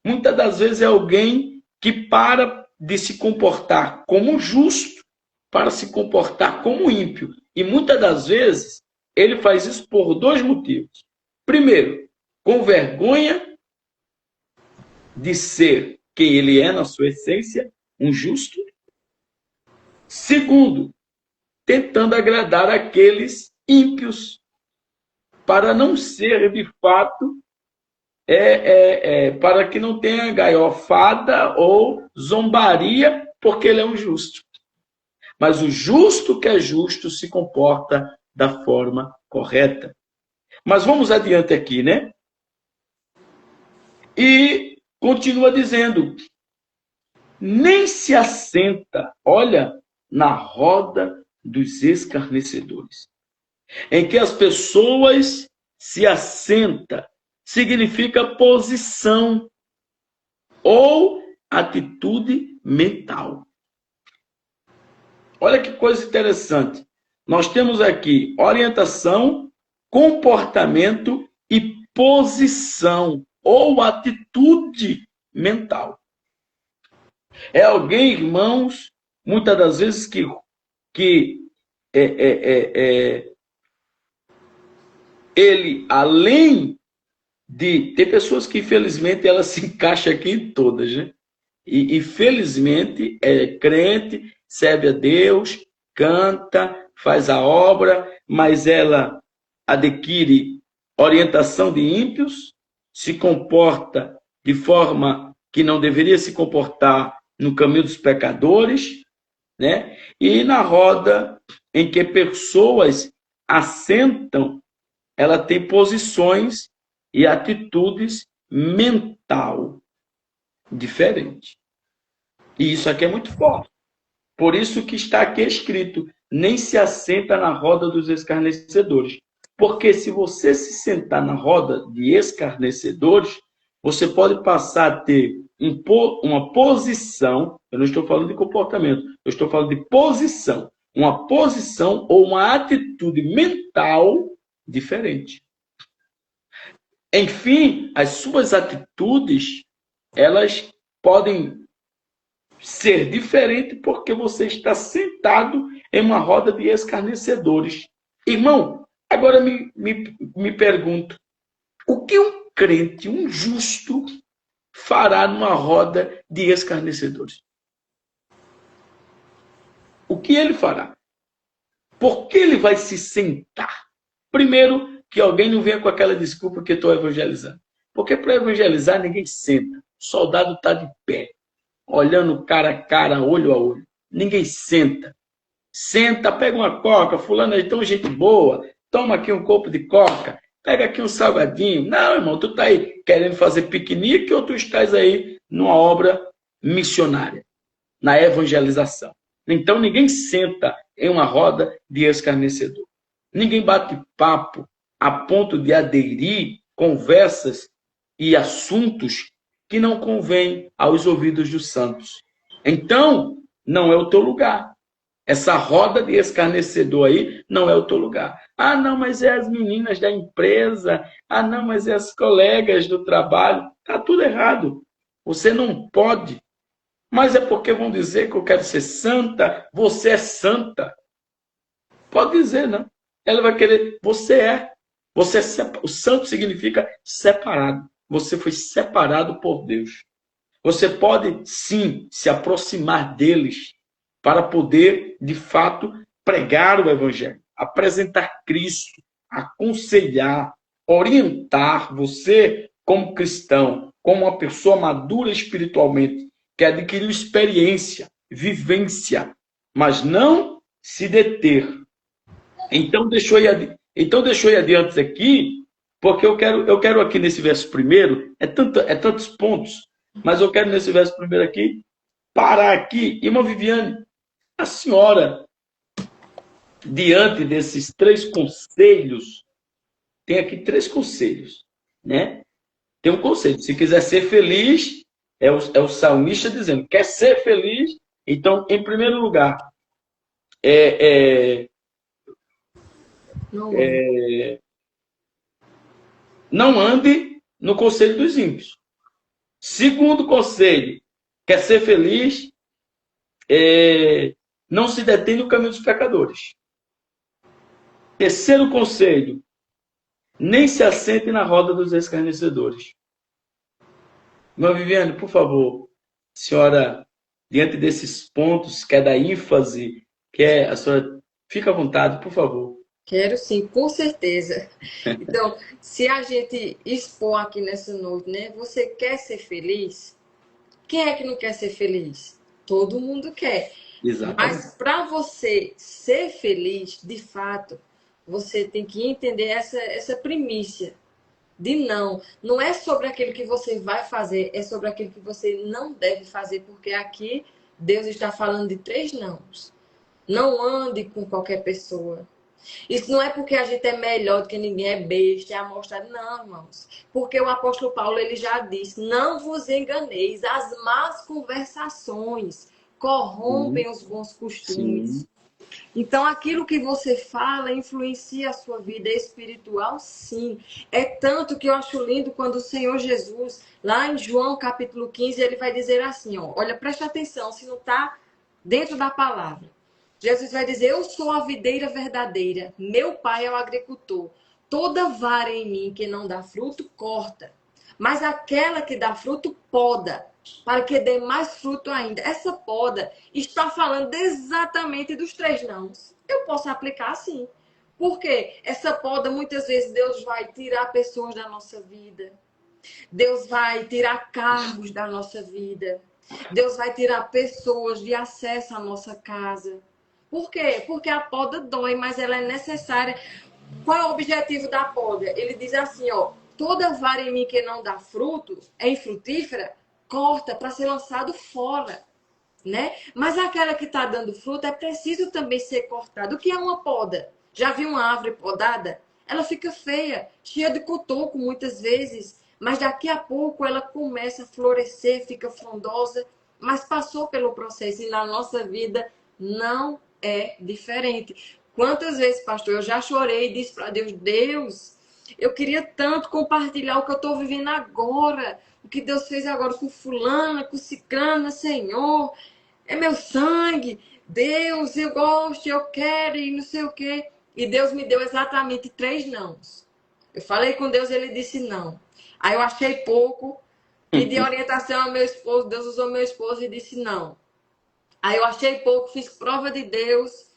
B: muitas das vezes é alguém que para de se comportar como justo para se comportar como ímpio. E muitas das vezes ele faz isso por dois motivos. Primeiro, com vergonha de ser quem ele é na sua essência, um justo. Segundo, tentando agradar aqueles ímpios, para não ser de fato, para que não tenha gaiofada ou zombaria, porque ele é um justo. Mas o justo que é justo se comporta da forma correta. Mas vamos adiante aqui, né? E continua dizendo, nem se assenta, olha, na roda dos escarnecedores. Em que as pessoas se assentam, significa posição ou atitude mental. Olha que coisa interessante. Nós temos aqui orientação, comportamento e posição ou atitude mental. É alguém, irmãos, muitas das vezes que ele, além de... Tem pessoas que, infelizmente, elas se encaixam aqui em todas, né? E felizmente, é crente, serve a Deus, canta, faz a obra, mas ela adquire orientação de ímpios, se comporta de forma que não deveria se comportar no caminho dos pecadores, né? E na roda em que pessoas assentam, ela tem posições e atitudes mental diferentes. E isso aqui é muito forte. Por isso que está aqui escrito: nem se assenta na roda dos escarnecedores. Porque se você se sentar na roda de escarnecedores, você pode passar a ter uma posição, eu não estou falando de comportamento, eu estou falando de posição, uma posição ou uma atitude mental diferente. Enfim, as suas atitudes, elas podem ser diferentes porque você está sentado em uma roda de escarnecedores. Irmão, agora me pergunto, o que um crente, um justo, fará numa roda de escarnecedores? O que ele fará? Por que ele vai se sentar? Primeiro, que alguém não venha com aquela desculpa que estou evangelizando. Porque para evangelizar ninguém senta. O soldado está de pé, olhando cara a cara, olho a olho. Ninguém senta. Senta, pega uma coca, fulano é tão gente boa, toma aqui um copo de coca, pega aqui um salgadinho. Não, irmão, tu está aí querendo fazer piquenique ou tu estás aí numa obra missionária, na evangelização. Então ninguém senta em uma roda de escarnecedor. Ninguém bate papo a ponto de aderir conversas e assuntos que não convêm aos ouvidos dos santos. Então, não é o teu lugar. Essa roda de escarnecedor aí não é o teu lugar. Ah, não, mas é as meninas da empresa. Ah, não, mas é as colegas do trabalho. Está tudo errado. Você não pode. Mas é porque vão dizer que eu quero ser santa. Você é santa. Pode dizer, não. Ela vai querer. Você é. Você é o santo significa separado. Você foi separado por Deus. Você pode, sim, se aproximar deles para poder, de fato, pregar o Evangelho, apresentar Cristo, aconselhar, orientar você como cristão, como uma pessoa madura espiritualmente, que adquiriu experiência, vivência, mas não se deter. Então, deixou ir adiante aqui, porque eu quero aqui nesse verso primeiro, tantos pontos, mas eu quero nesse verso primeiro aqui, parar aqui. Irmã Viviane, a senhora, diante desses 3 conselhos, tem aqui 3 conselhos, né? Tem um conselho, se quiser ser feliz, é o salmista dizendo, quer ser feliz? Então, em primeiro lugar, não ande no conselho dos ímpios. Segundo conselho, quer ser feliz? Não se detém no caminho dos pecadores. Terceiro conselho, nem se assente na roda dos escarnecedores. Irmã Viviane, por favor, senhora, diante desses pontos, quer dar ênfase, a senhora, fica à vontade, por favor.
A: Quero sim, com certeza. Então, se a gente expor aqui nessa noite, né? Você quer ser feliz? Quem é que não quer ser feliz? Todo mundo quer.
B: Exatamente.
A: Mas para você ser feliz, de fato, você tem que entender essa primícia de não. Não é sobre aquilo que você vai fazer, é sobre aquilo que você não deve fazer, porque aqui Deus está falando de 3 nãos. Não ande com qualquer pessoa. Isso não é porque a gente é melhor do que ninguém, é besta, é amostrado. Não, irmãos. Porque o apóstolo Paulo, ele já disse, não vos enganeis, as más conversações corrompem os bons costumes.
B: Sim.
A: Então, aquilo que você fala influencia a sua vida espiritual, sim. É tanto que eu acho lindo quando o Senhor Jesus, lá em João capítulo 15, ele vai dizer assim, ó, olha, preste atenção, se não está dentro da palavra. Jesus vai dizer, eu sou a videira verdadeira, meu pai é o agricultor. Toda vara em mim que não dá fruto, corta. Mas aquela que dá fruto, poda, para que dê mais fruto ainda. Essa poda está falando exatamente dos três nãos. Eu posso aplicar assim. Porque essa poda, muitas vezes, Deus vai tirar pessoas da nossa vida. Deus vai tirar cargos da nossa vida. Deus vai tirar pessoas de acesso à nossa casa. Por quê? Porque a poda dói, mas ela é necessária. Qual é o objetivo da poda? Ele diz assim, ó, toda vara em mim que não dá fruto, é infrutífera, corta para ser lançado fora, né? Mas aquela que está dando fruto é preciso também ser cortada. O que é uma poda? Já viu uma árvore podada? Ela fica feia, cheia de cotoco muitas vezes, mas daqui a pouco ela começa a florescer, fica frondosa, mas passou pelo processo e na nossa vida não é diferente. Quantas vezes, pastor, eu já chorei e disse para Deus, Deus, eu queria tanto compartilhar o que eu estou vivendo agora, o que Deus fez agora com fulana, com ciclana, Senhor, é meu sangue, Deus, eu gosto, eu quero e não sei o quê. E Deus me deu exatamente três nãos. Eu falei com Deus, ele disse não. Aí eu achei pouco, pedi orientação ao meu esposo, Deus usou meu esposo e disse não. Aí eu achei pouco, fiz prova de Deus,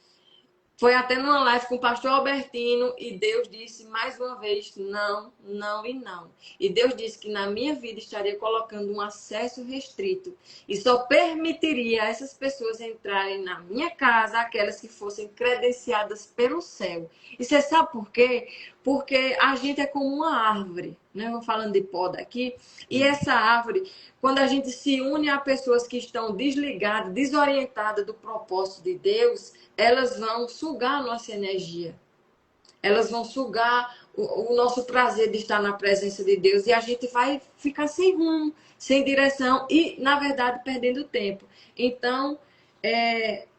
A: foi até numa live com o pastor Albertino e Deus disse mais uma vez não, não e não. E Deus disse que na minha vida estaria colocando um acesso restrito e só permitiria essas pessoas entrarem na minha casa, aquelas que fossem credenciadas pelo céu. E você sabe por quê? Porque a gente é como uma árvore, né? Eu vou falando de poda aqui. E essa árvore, quando a gente se une a pessoas que estão desligadas, desorientadas do propósito de Deus, elas vão sugar a nossa energia. Elas vão sugar o nosso prazer de estar na presença de Deus. E a gente vai ficar sem rumo, sem direção e, na verdade, perdendo tempo. Então,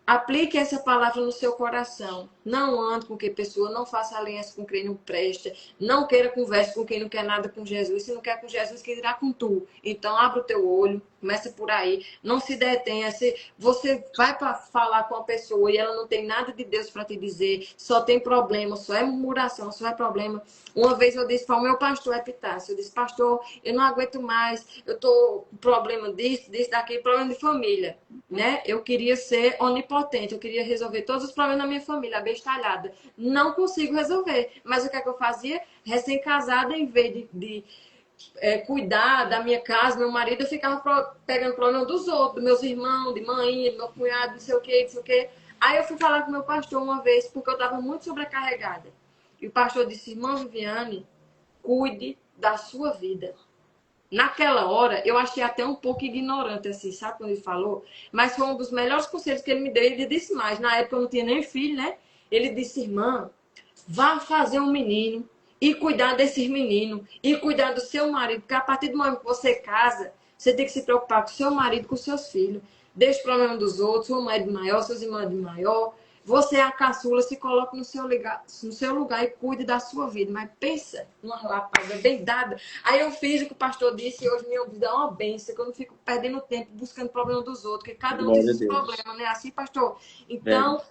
A: aplique essa palavra no seu coração. Não ande com quem pessoa, não faça aliança com quem não presta, não queira conversa com quem não quer nada com Jesus. Se não quer com Jesus, quem dirá com tu? Então, abre o teu olho, começa por aí, não se detenha. Se você vai para falar com a pessoa e ela não tem nada de Deus para te dizer, só tem problema, só é murmuração, só é problema. Uma vez eu disse para o meu pastor Epitácio, eu disse, pastor, eu não aguento mais, eu tô com problema disso, daquele, problema de família, né? Eu queria ser onipotente, eu queria resolver todos os problemas da minha família, abestalhada. Não consigo resolver, mas o que é que eu fazia? Recém-casada, em vez de cuidar da minha casa, meu marido, eu ficava pegando problema dos outros, dos meus irmãos, de mãe, do meu cunhado, não sei o quê, não sei o quê. Aí eu fui falar com meu pastor uma vez, porque eu estava muito sobrecarregada. E o pastor disse, irmã Viviane, cuide da sua vida. Naquela hora, eu achei até um pouco ignorante, assim, sabe quando ele falou? Mas foi um dos melhores conselhos que ele me deu. Ele disse mais, na época eu não tinha nem filho, né? Ele disse, irmã, vá fazer um menino e cuidar desses meninos e cuidar do seu marido, porque a partir do momento que você casa, você tem que se preocupar com o seu marido, com os seus filhos. Deixa o problema dos outros, seu marido maior, seus irmãos de maior. Você é a caçula, se coloca no seu lugar e cuide da sua vida. Mas pensa numa lapada bem dada. Aí eu fiz o que o pastor disse e hoje minha vida é uma bênção, que eu não fico perdendo tempo buscando problema dos outros, porque cada um tem
B: Glória a
A: seus
B: Deus.
A: problemas, né? Assim, pastor?
B: É.
A: Então,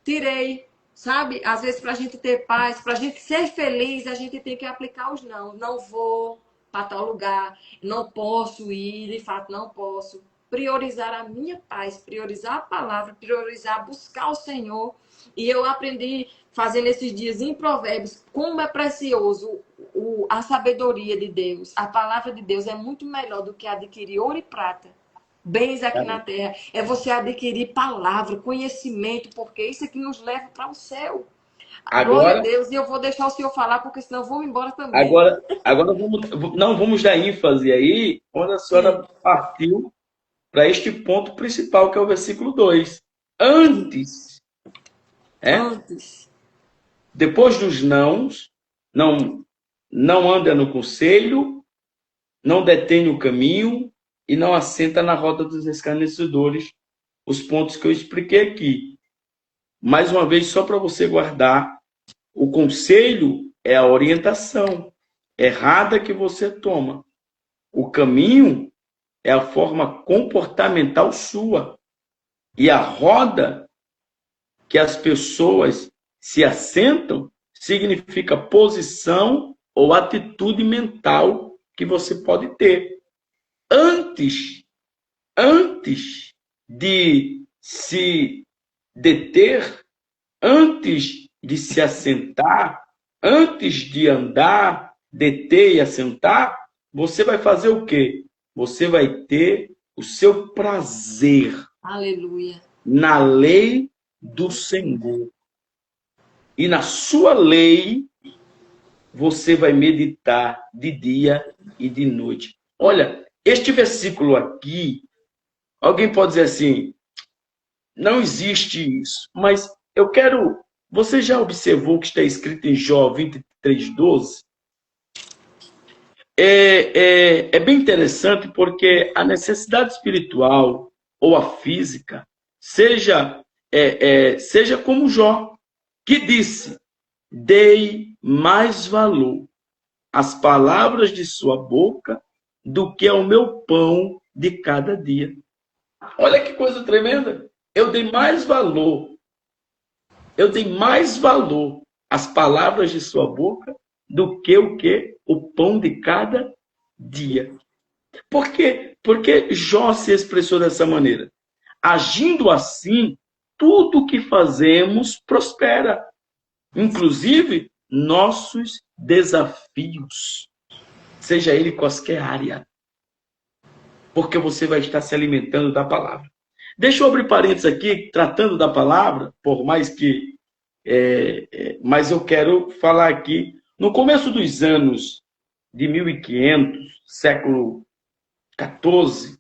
A: tirei, sabe? Às vezes, para a gente ter paz, para a gente ser feliz, a gente tem que aplicar os não. Não vou para tal lugar, não posso ir, de fato, não posso. Priorizar a minha paz, priorizar a palavra, priorizar buscar o Senhor. E eu aprendi fazendo esses dias em Provérbios como é precioso a sabedoria de Deus. A palavra de Deus é muito melhor do que adquirir ouro e prata. Bens aqui na terra. É você adquirir palavra, conhecimento, porque isso é que nos leva para o céu. Glória a
B: Agora,
A: Deus. E eu vou deixar o senhor falar, porque senão eu vou embora também.
B: agora não vamos dar ênfase aí, quando a senhora
A: Sim,
B: partiu para este ponto principal, que é o versículo 2. Antes, né?
A: antes.
B: Depois dos nãos, não, não anda no conselho, não detém o caminho e não assenta na roda dos escarnecedores, os pontos que eu expliquei aqui. Mais uma vez, só para você guardar, o conselho é a orientação errada que você toma. O caminho é a forma comportamental sua. E a roda que as pessoas se assentam significa posição ou atitude mental que você pode ter. Antes de se deter, antes de se assentar, antes de andar, deter e assentar, você vai fazer o quê? Você vai ter o seu prazer
A: Aleluia.
B: na lei do Senhor. E na sua lei, você vai meditar de dia e de noite. Olha, este versículo aqui, alguém pode dizer assim, não existe isso, mas eu quero... Você já observou que está escrito em Jó 23:12? É bem interessante porque a necessidade espiritual ou a física, seja como Jó, que disse, dei mais valor às palavras de sua boca do que ao meu pão de cada dia. Olha que coisa tremenda. Eu dei mais valor às palavras de sua boca do que o quê? O pão de cada dia. Por quê? Porque Jó se expressou dessa maneira. Agindo assim, tudo que fazemos prospera, inclusive nossos desafios, seja ele qualquer área, porque você vai estar se alimentando da palavra. Deixa eu abrir parênteses aqui, tratando da palavra, por mais que... mas eu quero falar aqui, no começo dos anos de 1500, século XIV,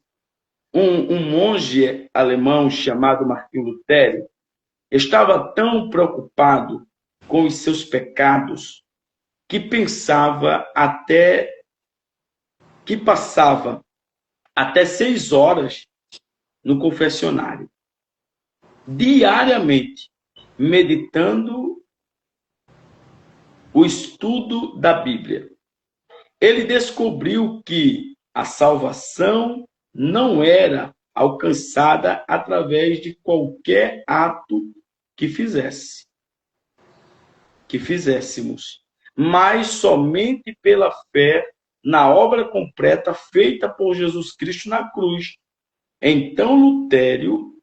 B: um monge alemão chamado Martinho Lutero estava tão preocupado com os seus pecados que passava até 6 horas no confessionário, diariamente, meditando o estudo da Bíblia. Ele descobriu que a salvação não era alcançada através de qualquer ato que fizéssemos, mas somente pela fé na obra completa feita por Jesus Cristo na cruz. Então Lutero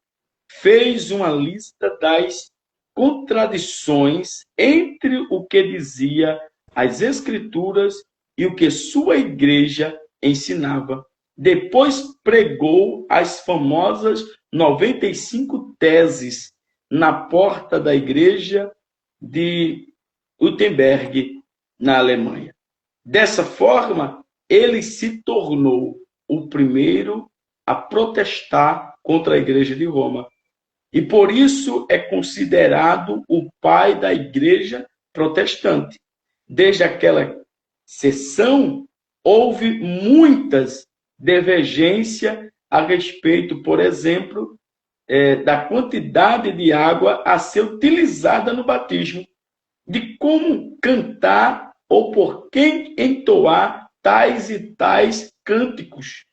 B: fez uma lista das contradições entre o que dizia as Escrituras e o que sua igreja ensinava. Depois pregou as famosas 95 teses na porta da igreja de Wittenberg, na Alemanha. Dessa forma, ele se tornou o primeiro a protestar contra a igreja de Roma. E por isso é considerado o pai da igreja protestante. Desde aquela sessão, houve muitas divergências a respeito, por exemplo, da quantidade de água a ser utilizada no batismo, de como cantar ou por quem entoar tais e tais cânticos,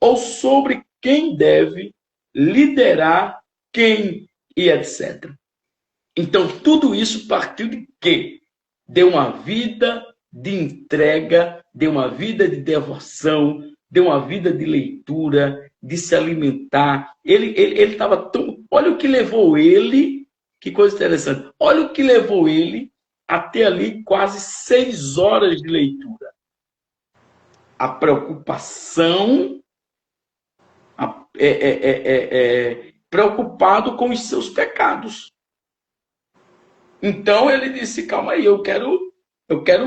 B: ou sobre quem deve liderar quem e etc. Então, tudo isso partiu de quê? De uma vida de entrega, de uma vida de devoção, de uma vida de leitura, de se alimentar. Ele estava tão... Olha o que levou ele, que coisa interessante, olha o que levou ele até ali quase 6 horas de leitura. A preocupação, preocupado com os seus pecados. Então ele disse, calma aí, eu quero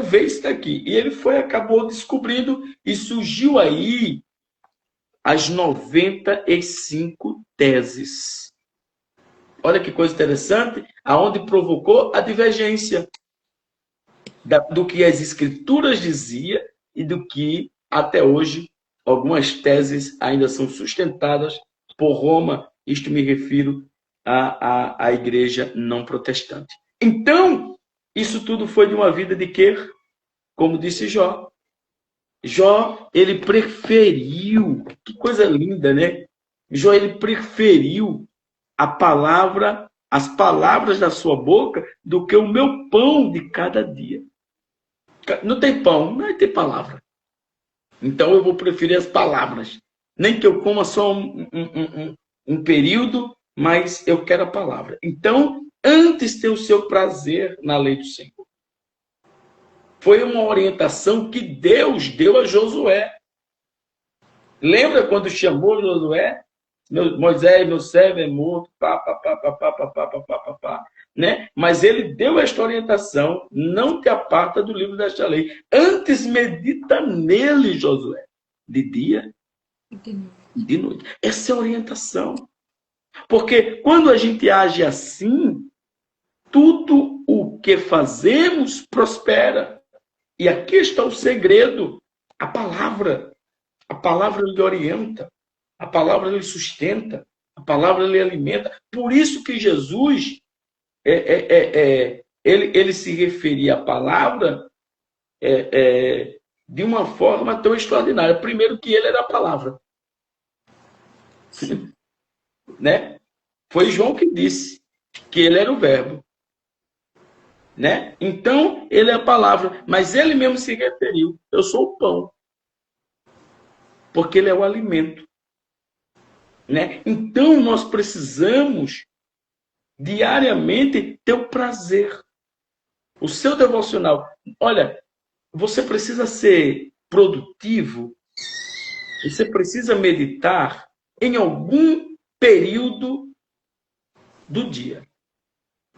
B: ver isso daqui. E ele acabou descobrindo, e surgiu aí as 95 teses. Olha que coisa interessante, aonde provocou a divergência do que as escrituras diziam e do que até hoje algumas teses ainda são sustentadas por Roma. Isto me refiro a igreja não protestante. Então, isso tudo foi de uma vida de quê? Como disse Jó. Jó, ele preferiu, que coisa linda, né? Jó, ele preferiu as palavras da sua boca, do que o meu pão de cada dia. Não tem pão, não tem palavra. Então eu vou preferir as palavras. Nem que eu coma só um período, mas eu quero a palavra. Então, antes ter o seu prazer na lei do Senhor. Foi uma orientação que Deus deu a Josué. Lembra quando chamou Josué? Moisés, meu servo é morto, né? Mas ele deu esta orientação: não te aparta do livro desta lei. Antes medita nele, Josué, de dia e de noite. Essa é a orientação. Porque quando a gente age assim, tudo o que fazemos prospera. E aqui está o segredo: a palavra. A palavra lhe orienta, a palavra lhe sustenta, a palavra lhe alimenta. Por isso que Jesus, ele se referia à palavra de uma forma tão extraordinária. Primeiro que ele era a palavra. Né? Foi João que disse que ele era o verbo. Né? Então, ele é a palavra. Mas ele mesmo se referiu: eu sou o pão. Porque ele é o alimento. Né? Então, nós precisamos diariamente ter o prazer. O seu devocional. Olha, você precisa ser produtivo. Você precisa meditar em algum período do dia.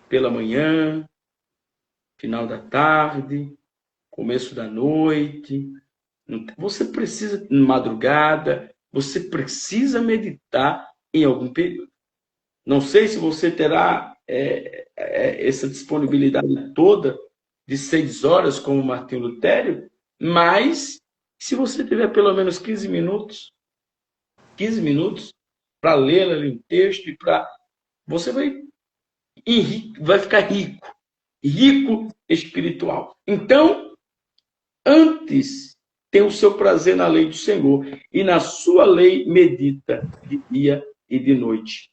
B: Pela manhã, final da tarde, começo da noite. Você precisa, madrugada, você precisa meditar em algum período. Não sei se você terá essa disponibilidade toda de 6 horas, como Martinho Lutero, mas se você tiver pelo menos 15 minutos para ler ali um texto, você vai ficar rico espiritual. Então, antes, tem o seu prazer na lei do Senhor, e na sua lei medita de dia e de noite.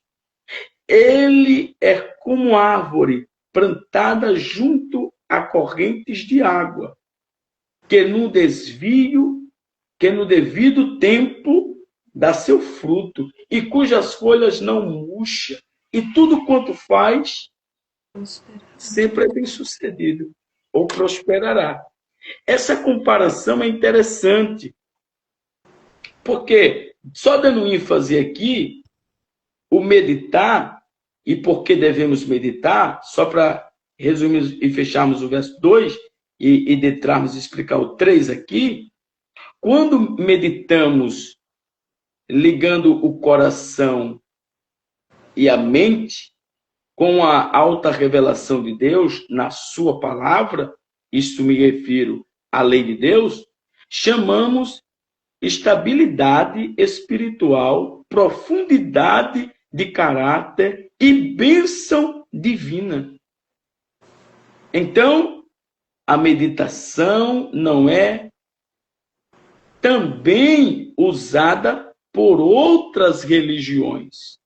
B: Ele é como árvore plantada junto a correntes de água, que no devido tempo dá seu fruto, e cujas folhas não murcham, e tudo quanto faz sempre é bem sucedido, ou prosperará. Essa comparação é interessante, porque, só dando ênfase aqui, o meditar, e por que devemos meditar, só para resumir e fecharmos o verso 2 e entrarmos e explicar o 3 aqui, quando meditamos ligando o coração e a mente com a alta revelação de Deus na sua palavra, isto me refiro à lei de Deus, chamamos estabilidade espiritual, profundidade de caráter e bênção divina. Então, a meditação não é também usada por outras religiões,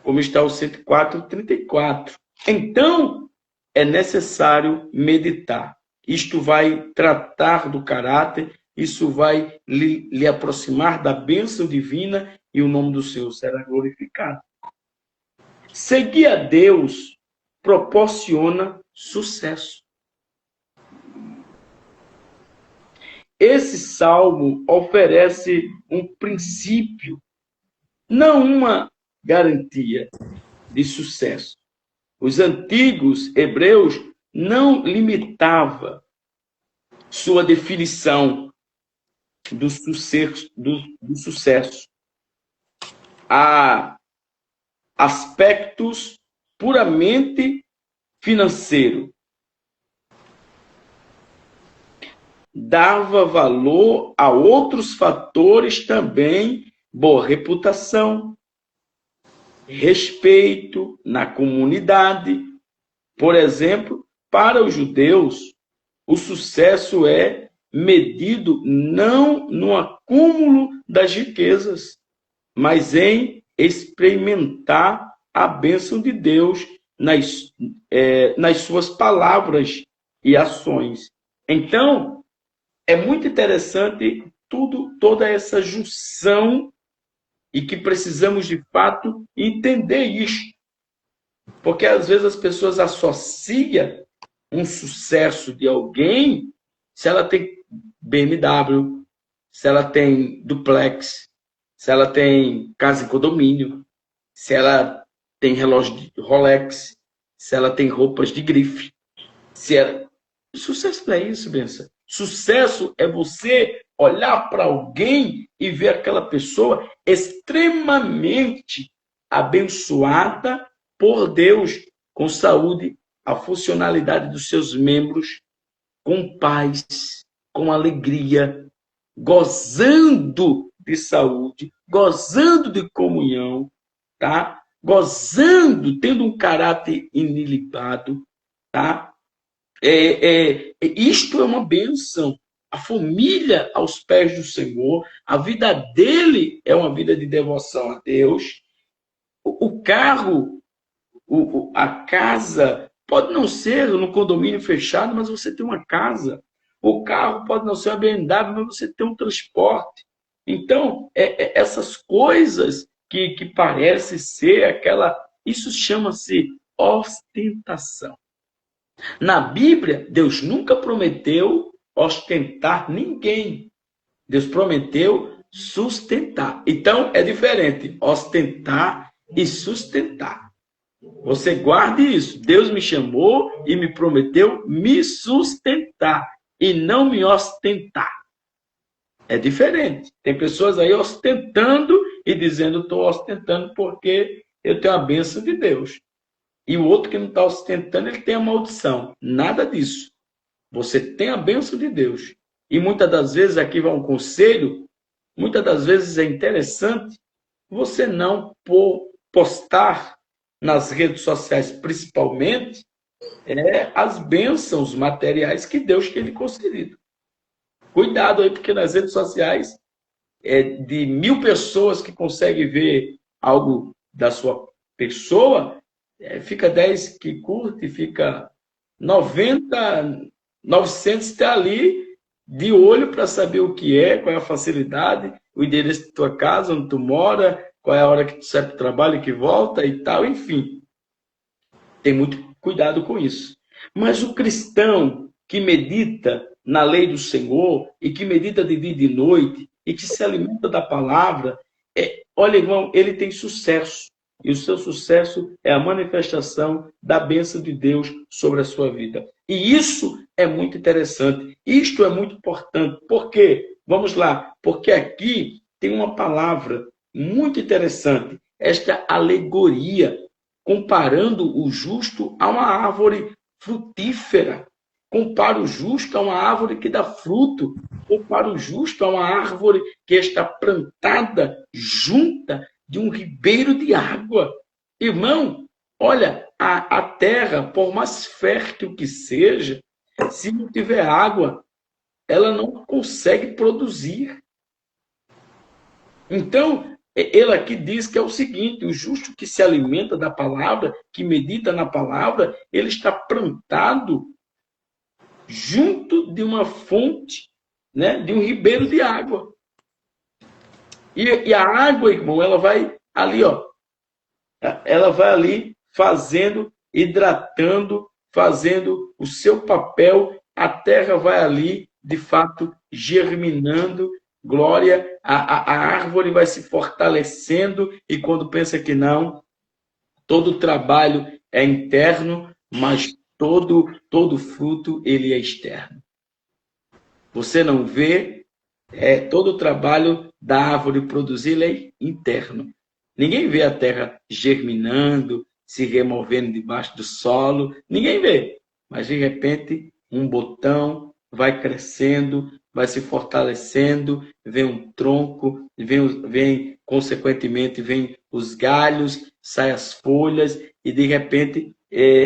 B: como está o 104:34. Então, é necessário meditar. Isto vai tratar do caráter, isso vai lhe aproximar da bênção divina, e o nome do Senhor será glorificado. Seguir a Deus proporciona sucesso. Esse salmo oferece um princípio, não uma garantia de sucesso. Os antigos hebreus não limitavam sua definição do sucesso a aspectos puramente financeiros. Dava valor a outros fatores também, boa reputação, respeito na comunidade. Por exemplo, para os judeus, o sucesso é medido não no acúmulo das riquezas, mas em experimentar a bênção de Deus nas suas palavras e ações. Então, é muito interessante toda essa junção e que precisamos, de fato, entender isso. Porque, às vezes, as pessoas associam um sucesso de alguém se ela tem BMW, se ela tem duplex, se ela tem casa em condomínio, se ela tem relógio de Rolex, se ela tem roupas de grife. Sucesso não é isso, benção. Sucesso é você olhar para alguém e ver aquela pessoa extremamente abençoada por Deus, com saúde, a funcionalidade dos seus membros, com paz, com alegria, gozando de saúde, gozando de comunhão, tá? Gozando, tendo um caráter inilibado, tá? Isto é uma bênção. A família aos pés do Senhor, a vida dele é uma vida de devoção a Deus. O carro, a casa, pode não ser no condomínio fechado, mas você tem uma casa. O carro pode não ser uma BMW, mas você tem um transporte. Então, essas coisas que parecem ser aquela... Isso chama-se ostentação. Na Bíblia, Deus nunca prometeu ostentar ninguém. Deus prometeu sustentar. Então, é diferente ostentar e sustentar. Você guarde isso. Deus me chamou e me prometeu me sustentar e não me ostentar. É diferente. Tem pessoas aí ostentando e dizendo: estou ostentando porque eu tenho a bênção de Deus. E o outro que não está ostentando, ele tem a maldição. Nada disso. Você tem a bênção de Deus. E muitas das vezes, aqui vai um conselho, muitas das vezes é interessante você não postar nas redes sociais, principalmente, as bênçãos materiais que Deus tem lhe concedido. Cuidado aí, porque nas redes sociais, de 1000 pessoas que conseguem ver algo da sua pessoa, fica 10 que curte, fica 900 está ali de olho para saber o que é, qual é a facilidade, o endereço da tua casa, onde tu mora, qual é a hora que tu sai para o trabalho e que volta e tal, enfim. Tem muito cuidado com isso. Mas o cristão que medita na lei do Senhor e que medita de dia e de noite e que se alimenta da palavra, olha, irmão, ele tem sucesso. E o seu sucesso é a manifestação da bênção de Deus sobre a sua vida. E isso é muito interessante. Isto é muito importante. Por quê? Vamos lá. Porque aqui tem uma palavra muito interessante. Esta alegoria, comparando o justo a uma árvore frutífera. Compara o justo a uma árvore que dá fruto. Compara o justo a uma árvore que está plantada junta de um ribeiro de água. Irmão, olha, a terra, por mais fértil que seja, se não tiver água, ela não consegue produzir. Então, ele aqui diz que é o seguinte: o justo que se alimenta da palavra, que medita na palavra, ele está plantado junto de uma fonte, né, de um ribeiro de água. E a água, irmão, ela vai ali, ó. Ela vai ali fazendo, hidratando, fazendo o seu papel. A terra vai ali, de fato, germinando. Glória, a árvore vai se fortalecendo. E quando pensa que não, todo o trabalho é interno, mas todo fruto ele é externo. Você não vê, todo o trabalho da árvore produzir ele é interno. Ninguém vê a terra germinando, se removendo debaixo do solo. Ninguém vê. Mas, de repente, um botão vai crescendo, vai se fortalecendo, vem um tronco, vem consequentemente, vem os galhos, saem as folhas, e de repente,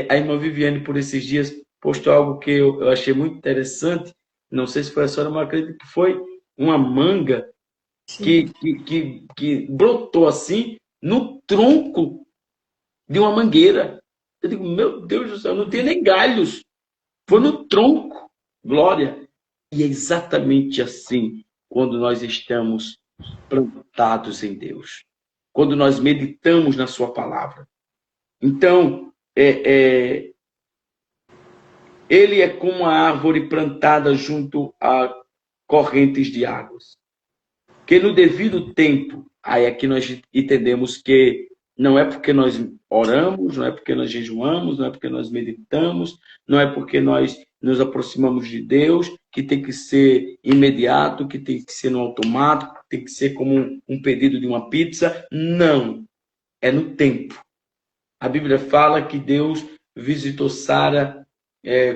B: a irmã Viviane, por esses dias, postou algo que eu achei muito interessante, não sei se foi a senhora, mas acredito que foi uma manga que brotou assim, no tronco de uma mangueira. Eu digo, meu Deus do céu, não tem nem galhos. Foi no tronco. Glória. E é exatamente assim quando nós estamos plantados em Deus. Quando nós meditamos na sua palavra. Então, ele é como uma árvore plantada junto a correntes de águas. Que no devido tempo, aí aqui nós entendemos que não é porque nós oramos, não é porque nós jejuamos, não é porque nós meditamos, não é porque nós nos aproximamos de Deus, que tem que ser imediato, que tem que ser no automático, que tem que ser como um pedido de uma pizza. Não. É no tempo. A Bíblia fala que Deus visitou Sara,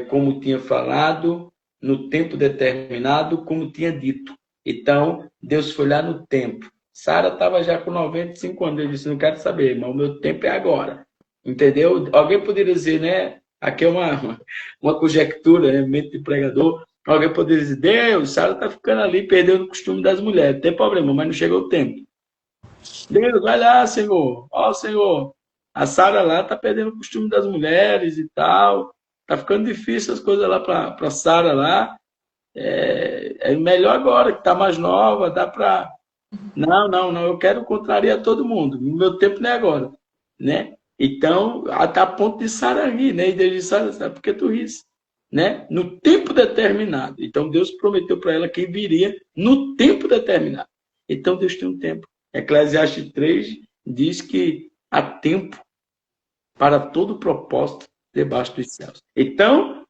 B: como tinha falado, no tempo determinado, como tinha dito. Então, Deus foi lá no tempo. Sara estava já com 95 anos. Ele disse, não quero saber, mas o meu tempo é agora. Entendeu? Alguém poderia dizer, né? Aqui é uma conjectura, né? Mente de pregador. Alguém poderia dizer, Deus, Sara está ficando ali, perdendo o costume das mulheres. Não tem problema, mas não chegou o tempo. Deus, vai lá, Senhor. Ó, Senhor, a Sara lá está perdendo o costume das mulheres e tal. Está ficando difícil as coisas lá para Sara lá. É melhor agora, que está mais nova, dá para... Não, eu quero contrariar todo mundo. O meu tempo não é agora, né? Então, até a ponto de Sara rir, né? E Deus disse, sabe por que tu ris? Né? No tempo determinado. Então, Deus prometeu para ela que viria no tempo determinado. Então, Deus tem um tempo. Eclesiastes 3 diz que há tempo para todo propósito debaixo dos céus. Então,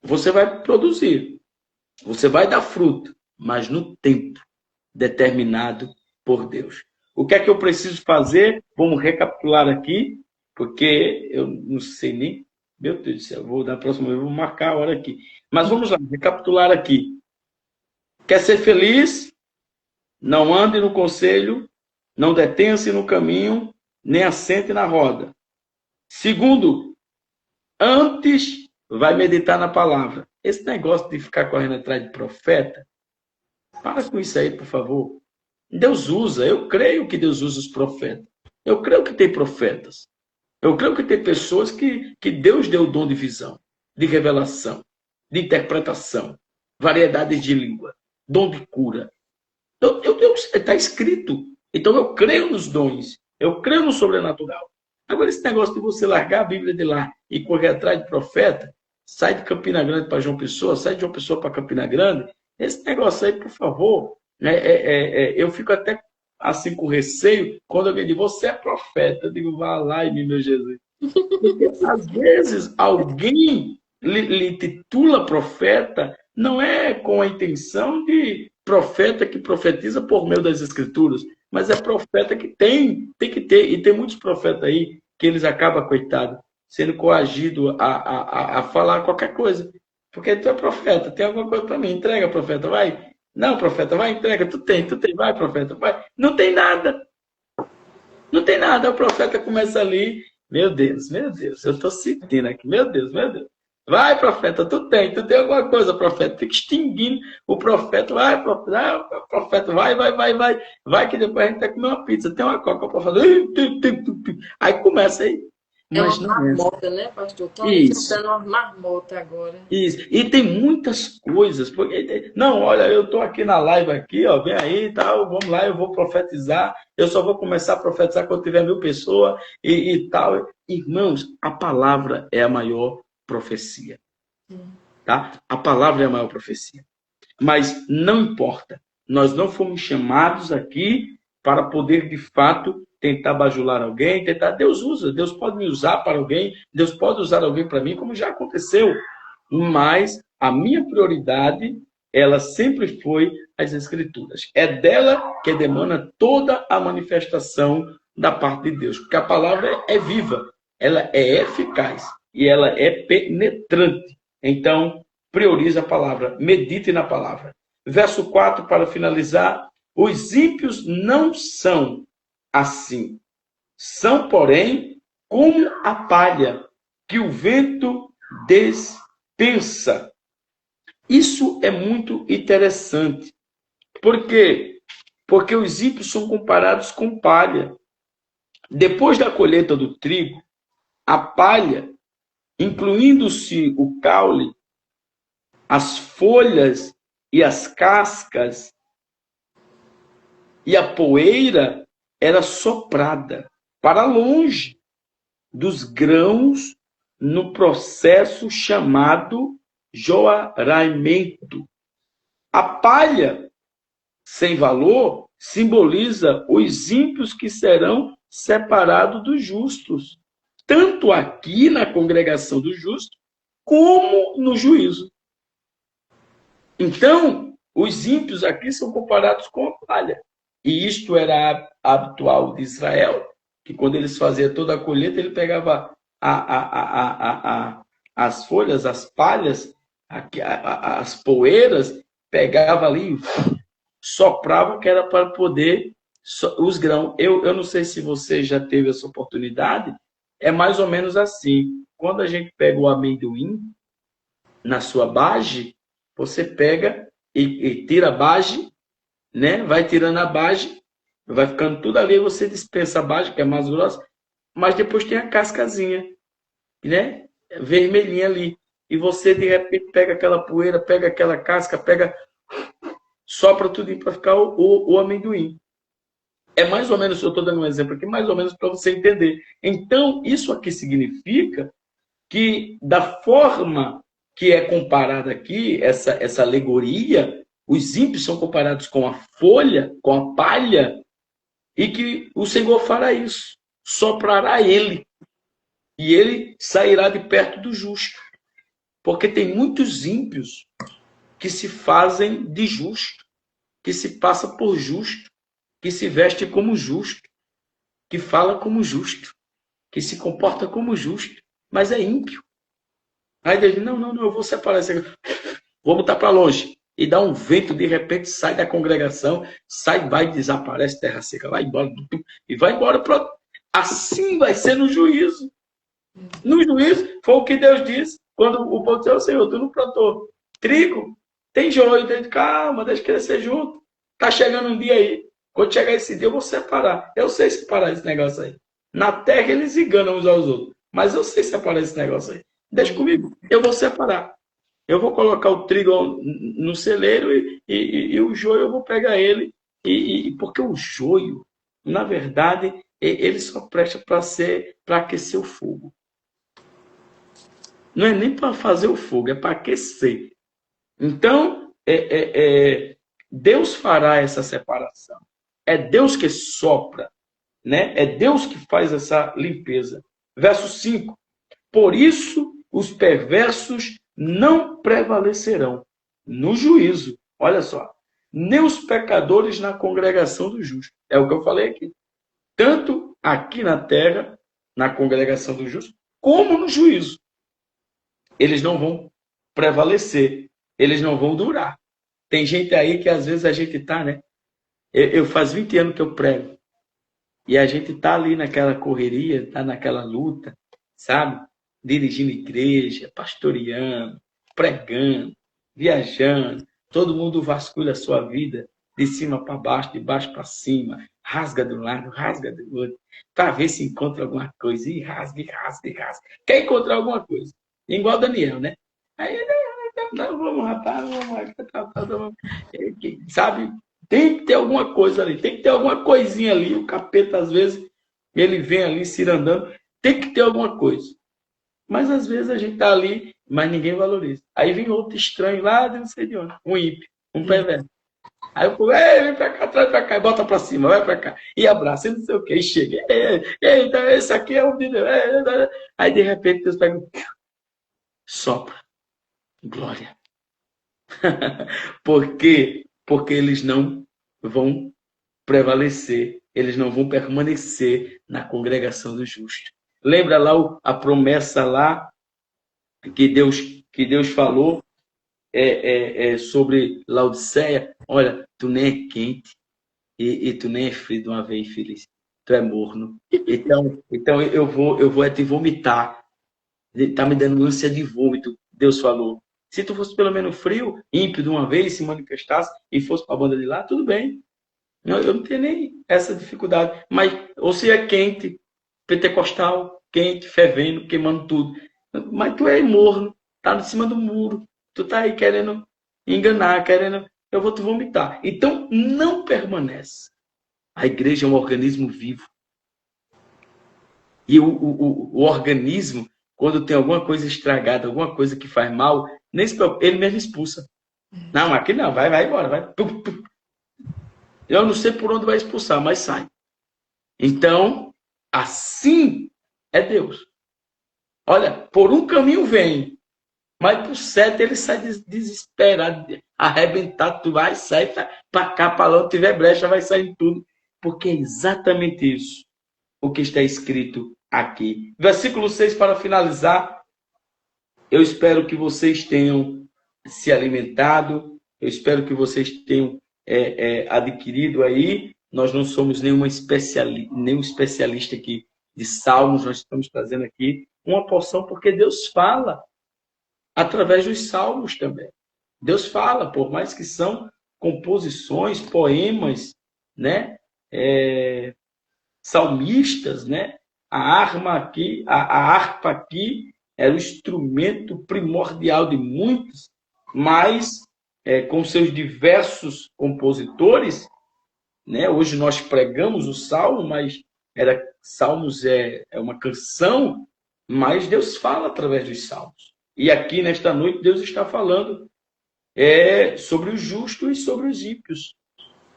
B: você vai produzir. Você vai dar fruto, mas no tempo determinado por Deus. O que é que eu preciso fazer? Vamos recapitular aqui, porque eu não sei nem... Meu Deus do céu, vou dar a próxima vez, vou marcar a hora aqui. Mas vamos lá, recapitular aqui. Quer ser feliz? Não ande no conselho, não detenha-se no caminho, nem assente na roda. Segundo, antes vai meditar na palavra. Esse negócio de ficar correndo atrás de profeta, para com isso aí, por favor. Deus usa, eu creio que Deus usa os profetas. Eu creio que tem profetas. Eu creio que tem pessoas que Deus deu o dom de visão, de revelação, de interpretação, variedades de língua, dom de cura. Está escrito. Então eu creio nos dons, eu creio no sobrenatural. Agora, esse negócio de você largar a Bíblia de lá e correr atrás de profeta, sai de Campina Grande para João Pessoa, sai de João Pessoa para Campina Grande, esse negócio aí, por favor, eu fico até assim com receio quando alguém diz, você é profeta. Eu digo, vá lá em mim, meu Jesus. Porque, às vezes, alguém lhe titula profeta, não é com a intenção de profeta que profetiza por meio das escrituras, mas é profeta que tem que ter, e tem muitos profetas aí que eles acabam, coitado, sendo coagido a falar qualquer coisa. Porque tu é profeta, tem alguma coisa para mim, entrega, profeta, vai. Não, profeta, vai, entrega, tu tem, vai, profeta, vai. Não tem nada. Não tem nada, o profeta começa ali, meu Deus, eu estou sentindo aqui, meu Deus. Vai, profeta, tu tem alguma coisa, profeta, fica extinguindo o profeta, vai, profeta, vai, que depois a gente vai comer uma pizza, tem uma coca, o profeta, aí começa aí.
A: Mas uma marmota, né, pastor? Estão dando uma marmota agora.
B: Isso. E tem muitas coisas. Porque, não, olha, eu estou aqui na live aqui, ó, vem aí e tal, vamos lá, eu vou profetizar. Eu só vou começar a profetizar quando tiver 1000 pessoas e tal. Irmãos, a palavra é a maior profecia. Tá? A palavra é a maior profecia. Mas não importa. Nós não fomos chamados aqui para poder, de fato, tentar bajular alguém, Deus usa, Deus pode me usar para alguém, Deus pode usar alguém para mim, como já aconteceu. Mas a minha prioridade, ela sempre foi as Escrituras. É dela que demanda toda a manifestação da parte de Deus, porque a palavra é viva, ela é eficaz e ela é penetrante. Então, priorize a palavra, medite na palavra. verso 4, para finalizar. Os ímpios não são assim. São, porém, como a palha que o vento dispensa. Isso é muito interessante. Por quê? Porque os ímpios são comparados com palha. Depois da colheita do trigo, a palha, incluindo-se o caule, as folhas e as cascas e a poeira, era soprada para longe dos grãos no processo chamado joaimento. A palha sem valor simboliza os ímpios que serão separados dos justos, tanto aqui na congregação dos justos, como no juízo. Então, os ímpios aqui são comparados com a palha. E isto era habitual de Israel, que quando eles faziam toda a colheita, ele pegava as folhas, as palhas, as poeiras, pegava ali, soprava, que era para poder os grãos. Eu não sei se você já teve essa oportunidade, é mais ou menos assim. Quando a gente pega o amendoim na sua bage, você pega e tira a bage, né? Vai tirando a bage, vai ficando tudo ali, você dispensa a bage, que é mais grossa, mas depois tem a cascazinha, né? Vermelhinha ali. E você, de repente, pega aquela poeira, pega aquela casca, sopra tudo para ficar o amendoim. É mais ou menos, eu estou dando um exemplo aqui, mais ou menos para você entender. Então, isso aqui significa que, da forma que é comparada aqui, essa alegoria, os ímpios são comparados com a folha, com a palha, e que o Senhor fará isso, soprará ele, e ele sairá de perto do justo. Porque tem muitos ímpios que se fazem de justo, que se passa por justo, que se veste como justo, que fala como justo, que se comporta como justo, mas é ímpio. Aí Deus diz, não, eu vou separar isso aqui. Vou botar para longe. E dá um vento, de repente sai da congregação, sai, vai, desaparece, terra seca, vai embora, e vai embora. Assim vai ser no juízo. No juízo, foi o que Deus disse, quando o povo disse, Senhor, tu não plantou trigo, tem joio, calma, deixa crescer junto. Tá chegando um dia aí. Quando chegar esse dia, eu vou separar. Eu sei separar esse negócio aí. Na terra, eles enganam uns aos outros. Mas eu sei separar esse negócio aí. Deixa comigo. Eu vou separar. Eu vou colocar o trigo no celeiro e o joio eu vou pegar ele. Porque o joio, na verdade, ele só presta para aquecer o fogo. Não é nem para fazer o fogo, é para aquecer. Então, Deus fará essa separação. É Deus que sopra, né? É Deus que faz essa limpeza. Verso 5. Por isso, os perversos não prevalecerão no juízo. Olha só. Nem os pecadores na congregação do justo. É o que eu falei aqui. Tanto aqui na terra, na congregação do justo, como no juízo. Eles não vão prevalecer. Eles não vão durar. Tem gente aí que às vezes a gente tá, né? Eu faz 20 anos que eu prego. E a gente tá ali naquela correria, tá naquela luta, sabe? Dirigindo igreja, pastoreando, pregando, viajando. Todo mundo vasculha a sua vida de cima para baixo, de baixo para cima. Rasga de um lado, rasga do outro. Para ver se encontra alguma coisa. E rasga. Quer encontrar alguma coisa. Igual Daniel, né? Aí, não, vamos, rapaz, vamos. Sabe? Tem que ter alguma coisa ali, tem que ter alguma coisinha ali. O capeta, às vezes, ele vem ali cirandando. Tem que ter alguma coisa. Mas, às vezes, a gente tá ali, mas ninguém valoriza. Aí vem outro estranho lá de não sei de onde. Um ímpio, um perverso. Aí eu falo, vem pra cá, traz pra cá, e bota pra cima, vai pra cá. E abraça, e não sei o que, e chega. Eita, esse aqui é o vídeo. Aí, de repente, Deus pega, sopra. Glória. Por quê? Porque eles não vão prevalecer, eles não vão permanecer na congregação do justo. Lembra lá a promessa lá que Deus falou sobre Laodiceia, olha, tu nem é quente e tu nem é frio de uma vez, feliz. Tu é morno. Então eu vou te vomitar. Tá me dando ânsia de vômito, Deus falou. Se tu fosse pelo menos frio, ímpio de uma vez, se manifestasse e fosse para a banda de lá, tudo bem. Eu não tenho nem essa dificuldde. Mas, ou se é quente, pentecostal, quente, fervendo, queimando tudo. Mas tu é morno, tá em cima do muro. Tu tá aí querendo enganar, querendo. Eu vou te vomitar. Então, não permanece. A igreja é um organismo vivo. E o organismo, quando tem alguma coisa estragada, alguma coisa que faz mal, nem se preocupa, ele mesmo expulsa. Não, aqui não, vai embora, vai. Eu não sei por onde vai expulsar, mas sai. Então, assim é Deus. Olha, por um caminho vem, mas por sete ele sai desesperado, arrebentado, tu vai, sai para cá, para lá, tiver brecha, vai sair tudo. Porque é exatamente isso o que está escrito aqui. Versículo 6 para finalizar. Eu espero que vocês tenham se alimentado, eu espero que vocês tenham adquirido aí. Nós não somos nenhum especialista aqui de salmos, nós estamos trazendo aqui uma porção, porque Deus fala através dos salmos também. Deus fala, por mais que são composições, poemas, né? Salmistas, né? A harpa aqui era o instrumento primordial de muitos, mas com seus diversos compositores, né? Hoje nós pregamos o salmo, mas salmos é uma canção, mas Deus fala através dos salmos. E aqui nesta noite Deus está falando sobre os justos e sobre os ímpios,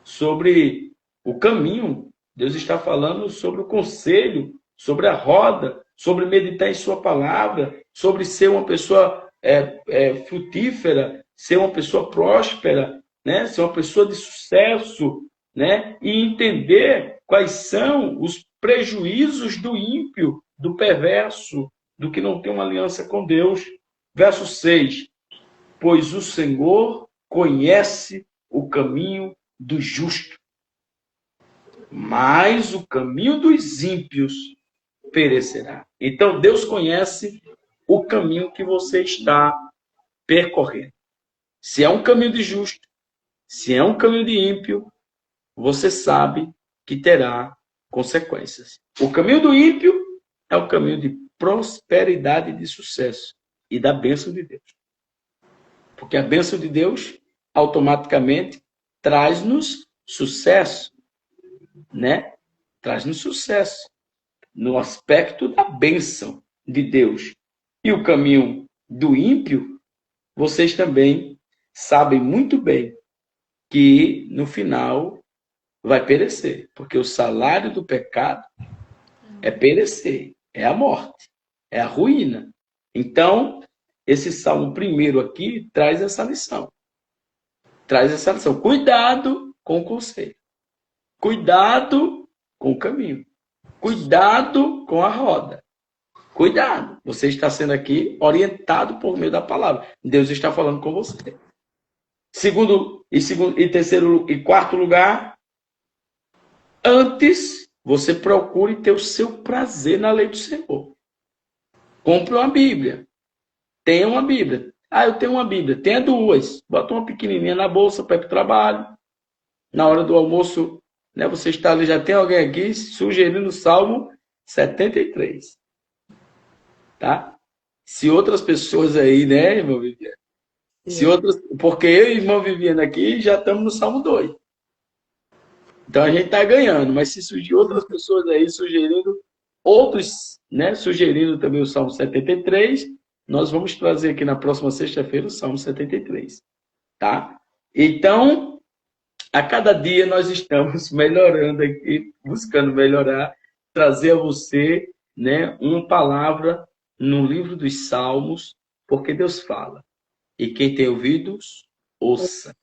B: sobre o caminho. Deus está falando sobre o conselho, sobre a roda, sobre meditar em sua palavra, sobre ser uma pessoa frutífera, ser uma pessoa próspera, né? Ser uma pessoa de sucesso, né? E entender quais são os prejuízos do ímpio, do perverso, do que não tem uma aliança com Deus. Verso 6. Pois o Senhor conhece o caminho do justo, mas o caminho dos ímpios perecerá. Então, Deus conhece o caminho que você está percorrendo. Se é um caminho de justo, se é um caminho de ímpio, você sabe que terá consequências. O caminho do ímpio é o caminho de prosperidade e de sucesso e da bênção de Deus. Porque a bênção de Deus automaticamente traz-nos sucesso, né? Traz-nos sucesso no aspecto da bênção de Deus. E o caminho do ímpio, vocês também sabem muito bem que no final vai perecer, porque o salário do pecado é perecer, é a morte, é a ruína. Então, esse salmo primeiro aqui traz essa lição. Traz essa lição. Cuidado com o conselho. Cuidado com o caminho. Cuidado com a roda. Cuidado. Você está sendo aqui orientado por meio da palavra. Deus está falando com você. Segundo, terceiro e quarto lugar, antes você procure ter o seu prazer na lei do Senhor. Compre uma Bíblia. Tenha uma Bíblia. Eu tenho uma Bíblia. Tenha duas. Bota uma pequenininha na bolsa para ir para o trabalho. Na hora do almoço, né, você está ali, já tem alguém aqui sugerindo o Salmo 73. Tá? Se outras pessoas aí, né, irmão Viviane? Porque eu e irmão Viviane aqui já estamos no Salmo 2. Então a gente está ganhando, mas se surgir outras pessoas aí sugerindo outros, né, sugerindo também o Salmo 73, nós vamos trazer aqui na próxima sexta-feira o Salmo 73, tá? Então, a cada dia nós estamos melhorando aqui, buscando melhorar, trazer a você, né, uma palavra no livro dos Salmos, porque Deus fala. E quem tem ouvidos, ouça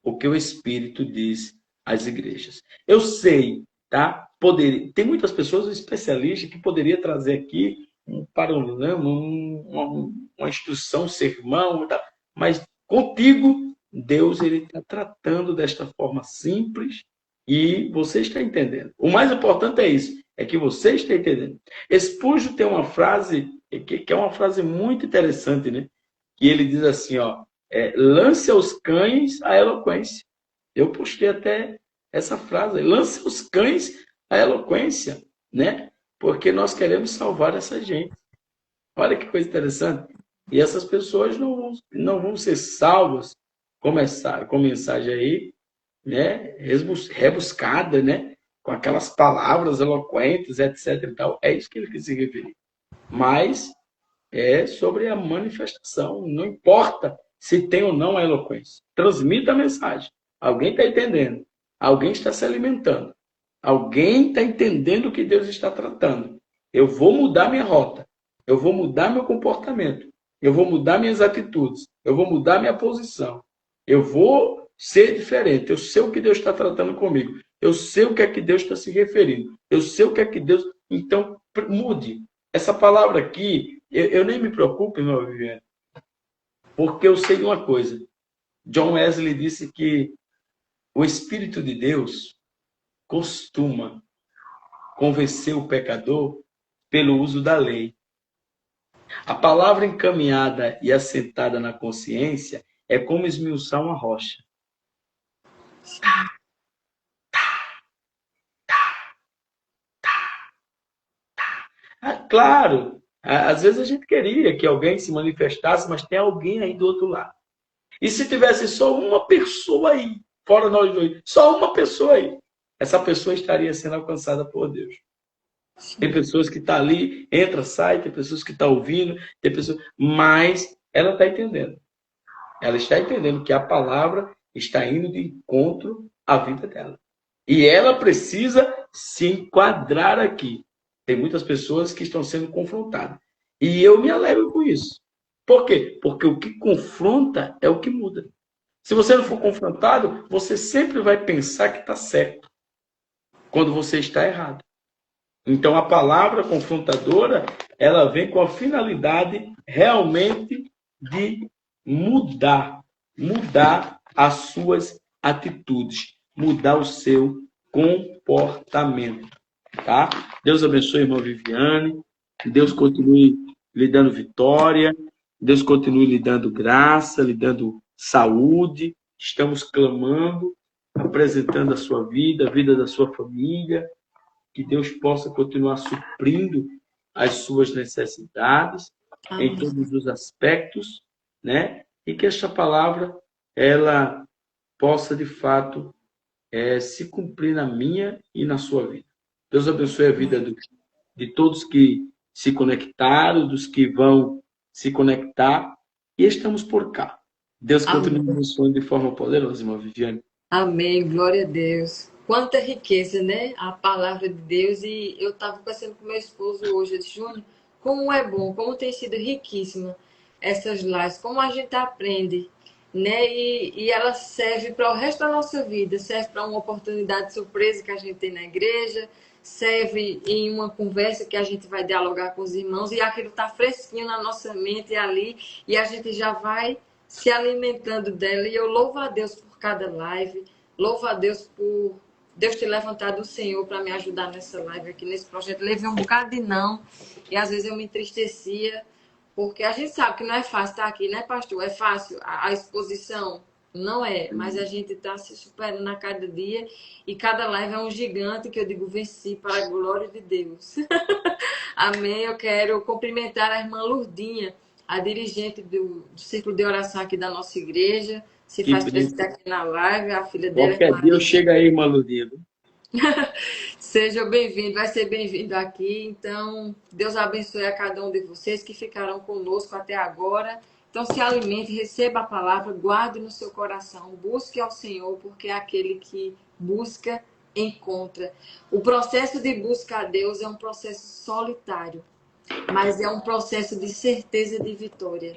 B: o que o Espírito diz às igrejas. Eu sei, tá? Tem muitas pessoas especialistas que poderia trazer aqui um panorama, uma instrução, um sermão, tá? Mas contigo, Deus ele está tratando desta forma simples e você está entendendo. O mais importante é isso, é que você está entendendo. Espúgio tem uma frase que é uma frase muito interessante, né? Que ele diz assim, ó, lance aos cães a eloquência. Eu postei até essa frase, lance aos cães a eloquência, né? Porque nós queremos salvar essa gente. Olha que coisa interessante. E essas pessoas não vão ser salvas com mensagem aí, né? Rebuscada, né? Com aquelas palavras eloquentes, etc. E tal. É isso que ele quis se referir. Mas é sobre a manifestação. Não importa se tem ou não a eloquência. Transmita a mensagem. Alguém está entendendo. Alguém está se alimentando. Alguém está entendendo o que Deus está tratando. Eu vou mudar minha rota. Eu vou mudar meu comportamento. Eu vou mudar minhas atitudes. Eu vou mudar minha posição. Eu vou ser diferente. Eu sei o que Deus está tratando comigo. Eu sei o que é que Deus está se referindo. Eu sei o que é que Deus... Então, mude. Essa palavra aqui, eu nem me preocupo, irmão Viviane, porque eu sei de uma coisa. John Wesley disse que o Espírito de Deus costuma convencer o pecador pelo uso da lei. A palavra encaminhada e assentada na consciência é como esmiuçar uma rocha. Claro, às vezes a gente queria que alguém se manifestasse, mas tem alguém aí do outro lado. E se tivesse só uma pessoa aí, fora nós dois, só uma pessoa aí, essa pessoa estaria sendo alcançada por Deus. Tem pessoas que estão ali, entra, sai, tem pessoas que estão ouvindo, tem pessoas, mas ela está entendendo. Ela está entendendo que a palavra está indo de encontro à vida dela. E ela precisa se enquadrar aqui. Tem muitas pessoas que estão sendo confrontadas. E eu me alegro com isso. Por quê? Porque o que confronta é o que muda. Se você não for confrontado, você sempre vai pensar que está certo, quando você está errado. Então, a palavra confrontadora, ela vem com a finalidade realmente de mudar as suas atitudes, mudar o seu comportamento, tá? Deus abençoe a irmã Viviane, Deus continue lhe dando vitória, Deus continue lhe dando graça, lhe dando saúde. Estamos clamando, apresentando a sua vida, a vida da sua família, que Deus possa continuar suprindo as suas necessidades em todos os aspectos, né? E que esta palavra ela possa de fato se cumprir na minha e na sua vida. Deus abençoe a vida de todos que se conectaram, dos que vão se conectar, e estamos por cá. Deus continue abençoando de forma poderosa, irmã Viviane.
A: Amém, glória a Deus. Quanta riqueza, né? A palavra de Deus. E eu estava conversando com meu esposo hoje, eu disse, Júnior, como é bom, como tem sido riquíssima essas lives, como a gente aprende, né? E ela serve para o resto da nossa vida, serve para uma oportunidade surpresa que a gente tem na igreja, serve em uma conversa que a gente vai dialogar com os irmãos, e aquilo está fresquinho na nossa mente ali, e a gente já vai se alimentando dela. E eu louvo a Deus por cada live, louvo a Deus por Deus ter levantado o Senhor para me ajudar nessa live aqui, nesse projeto. Levei um bocado de não, e às vezes eu me entristecia, porque a gente sabe que não é fácil estar aqui, né, pastor? É fácil a exposição? Não é, mas a gente está se superando a cada dia, e cada live é um gigante que eu digo, venci para a glória de Deus. Amém. Eu quero cumprimentar a irmã Lurdinha, a dirigente do Círculo de Oração aqui da nossa igreja. Se faz presente aqui na live, a filha dela.
B: Qualquer dia eu chego aí, irmã Lurdinha.
A: Seja bem-vindo, vai ser bem-vindo aqui. Então, Deus abençoe a cada um de vocês que ficaram conosco até agora. Então, se alimente, receba a palavra, guarde no seu coração, busque ao Senhor, porque é aquele que busca, encontra. O processo de busca a Deus é um processo solitário, mas é um processo de certeza de vitória.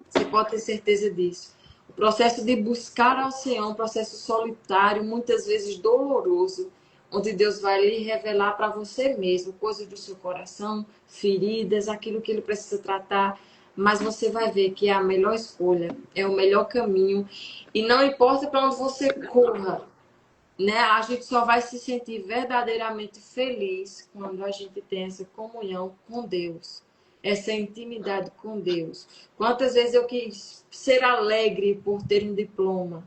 A: Você pode ter certeza disso. O processo de buscar ao Senhor é um processo solitário, muitas vezes doloroso, onde Deus vai lhe revelar para você mesmo coisas do seu coração, feridas, aquilo que Ele precisa tratar. mas você vai ver que é a melhor escolha, é o melhor caminho. E não importa para onde você corra, né? A gente só vai se sentir verdadeiramente feliz quando a gente tem essa comunhão com Deus, essa intimidade com Deus. Quantas vezes eu quis ser alegre por ter um diploma,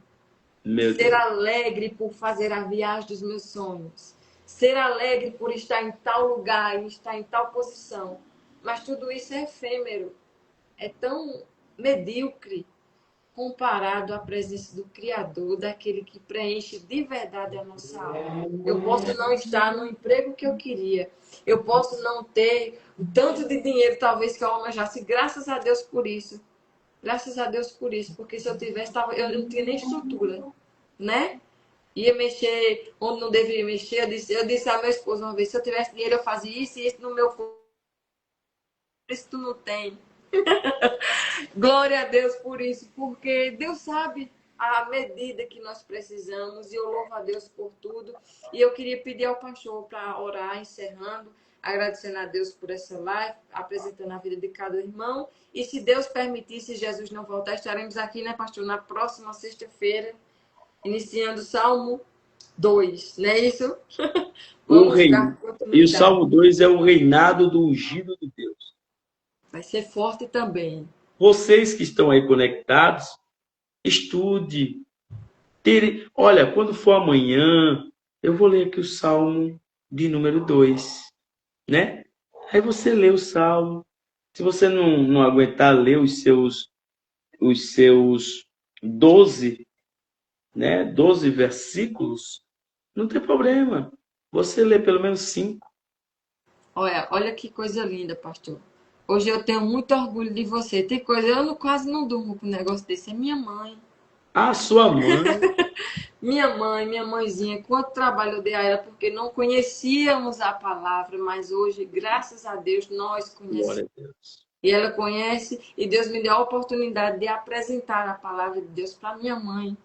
B: Meu
A: ser
B: Deus.
A: alegre por fazer a viagem dos meus sonhos, ser alegre por estar em tal lugar e estar em tal posição. Mas tudo isso é efêmero, é tão medíocre comparado à presença do Criador, daquele que preenche de verdade a nossa alma. Eu posso não estar no emprego que eu queria, eu posso não ter o tanto de dinheiro talvez que eu almejasse, graças a Deus por isso. Graças a Deus por isso, porque se eu tivesse, eu não tinha nem estrutura, né? Ia mexer onde não deveria mexer. Eu disse a meu esposo uma vez, se eu tivesse dinheiro eu fazia isso e isso no meu corpo. Isso tu não tem. Glória a Deus por isso, porque Deus sabe a medida que nós precisamos e eu louvo a Deus por tudo. E eu queria pedir ao pastor para orar, encerrando, agradecendo a Deus por essa live, apresentando a vida de cada irmão. E se Deus permitir, se Jesus não voltar, estaremos aqui, né, pastor, na próxima sexta-feira, iniciando o Salmo 2, não é isso?
B: O
A: Vamos
B: rei...
A: dar
B: E o
A: continuidade.
B: Salmo 2 é o reinado do ungido de Deus.
A: Vai ser forte também.
B: Vocês que estão aí conectados, estude. Olha, quando for amanhã, eu vou ler aqui o Salmo de número 2, né? Aí você lê o Salmo. Se você não aguentar ler os seus 12, né? 12 versículos, não tem problema. Você lê pelo menos 5.
A: Olha que coisa linda, pastor. Hoje eu tenho muito orgulho de você. Tem coisa, quase não durmo com um negócio desse. É minha mãe.
B: A sua mãe,
A: Minha mãe, minha mãezinha, quanto trabalho eu dei a ela, porque não conhecíamos a palavra, mas hoje, graças a Deus, nós
B: glória
A: conhecemos.
B: a Deus.
A: E ela conhece, e Deus me deu a oportunidade de apresentar a palavra de Deus para minha mãe,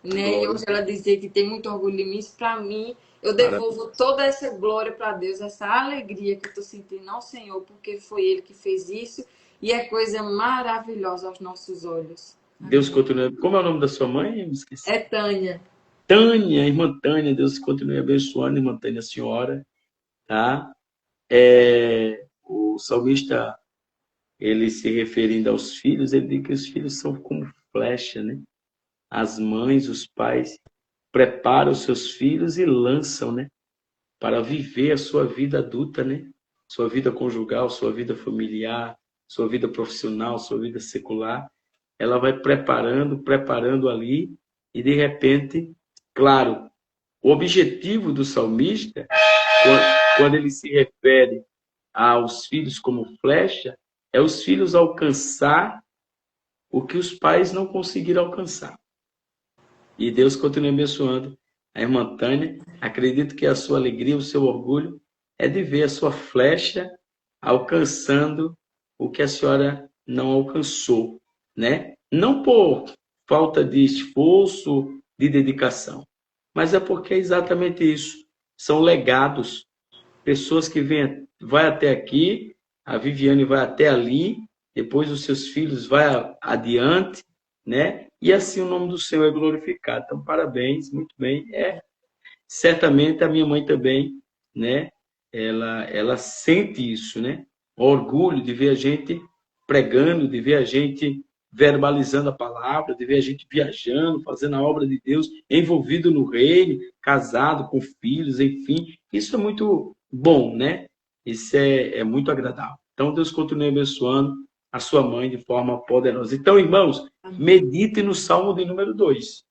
A: né? E
B: Glória
A: hoje
B: a
A: ela
B: Deus.
A: dizer que tem muito orgulho de mim, isso para mim, eu
B: Parabéns.
A: devolvo toda essa glória para Deus, essa alegria que eu estou sentindo ao Senhor, porque foi Ele que fez isso e é coisa maravilhosa aos nossos olhos.
B: Deus
A: Amém.
B: continue. Como é o nome da sua mãe? Eu me esqueci.
A: É Tânia.
B: Tânia, irmã Tânia, Deus continue abençoando, irmã Tânia, a senhora, tá? O salmista, ele se referindo aos filhos, ele diz que os filhos são como flecha, né? As mães, os pais preparam os seus filhos e lançam, né? Para viver a sua vida adulta, né? Sua vida conjugal, sua vida familiar, sua vida profissional, sua vida secular. Ela vai preparando, preparando ali, e de repente, claro, o objetivo do salmista, quando ele se refere aos filhos como flecha, é os filhos alcançar o que os pais não conseguiram alcançar. E Deus continua abençoando a irmã Tânia. Acredito que a sua alegria, o seu orgulho é de ver a sua flecha alcançando o que a senhora não alcançou, né? Não por falta de esforço, de dedicação, mas é porque é exatamente isso. São legados. Pessoas que vai até aqui, a Viviane vai até ali, depois os seus filhos vai adiante, né? E assim o nome do Senhor é glorificado. Então, parabéns, muito bem. Certamente a minha mãe também, né? Ela sente isso, né? O orgulho de ver a gente pregando, de ver a gente verbalizando a palavra, de ver a gente viajando, fazendo a obra de Deus, envolvido no reino, casado, com filhos, enfim. Isso é muito bom, né? Isso é muito agradável. Então, Deus continue abençoando a sua mãe de forma poderosa. Então, irmãos, medite no Salmo de número 2,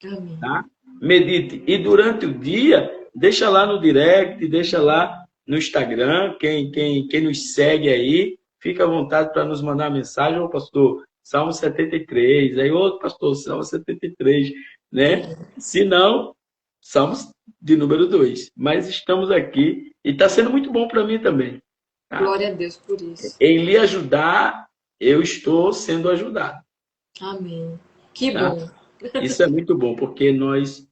A: Amém.
B: tá? Medite. E durante o dia, deixa lá no direct, deixa lá no Instagram, quem nos segue aí, fica à vontade para nos mandar mensagem, ô pastor, Salmo 73, aí outro pastor, Salmo 73, né? Se não, Salmos de número 2. Mas estamos aqui e está sendo muito bom para mim também, tá?
A: Glória a Deus por isso.
B: Em lhe ajudar, eu estou sendo ajudado,
A: Amém. Que
B: tá?
A: bom.
B: Isso é muito bom, porque nós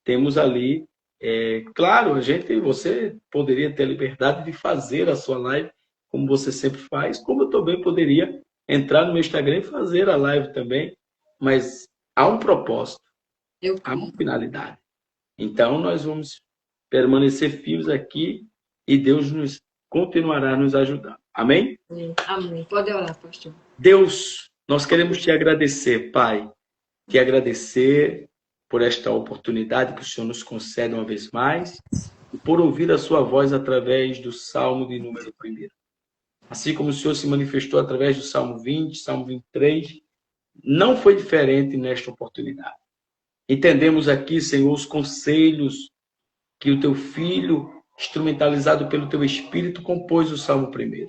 B: temos ali, claro, você poderia ter a liberdade de fazer a sua live, como você sempre faz, como eu também poderia entrar no meu Instagram e fazer a live também, mas há um propósito,
A: Eu
B: há uma
A: creio.
B: finalidade. Então, nós vamos permanecer firmes aqui e Deus nos continuará nos ajudando. Amém?
A: Amém. Pode orar, pastor.
B: Deus, nós queremos te agradecer, Pai, te agradecer por esta oportunidade que o Senhor nos concede uma vez mais e por ouvir a sua voz através do Salmo de número 1. Assim como o Senhor se manifestou através do Salmo 20, Salmo 23, não foi diferente nesta oportunidade. Entendemos aqui, Senhor, os conselhos que o teu filho, instrumentalizado pelo teu Espírito, compôs o Salmo 1.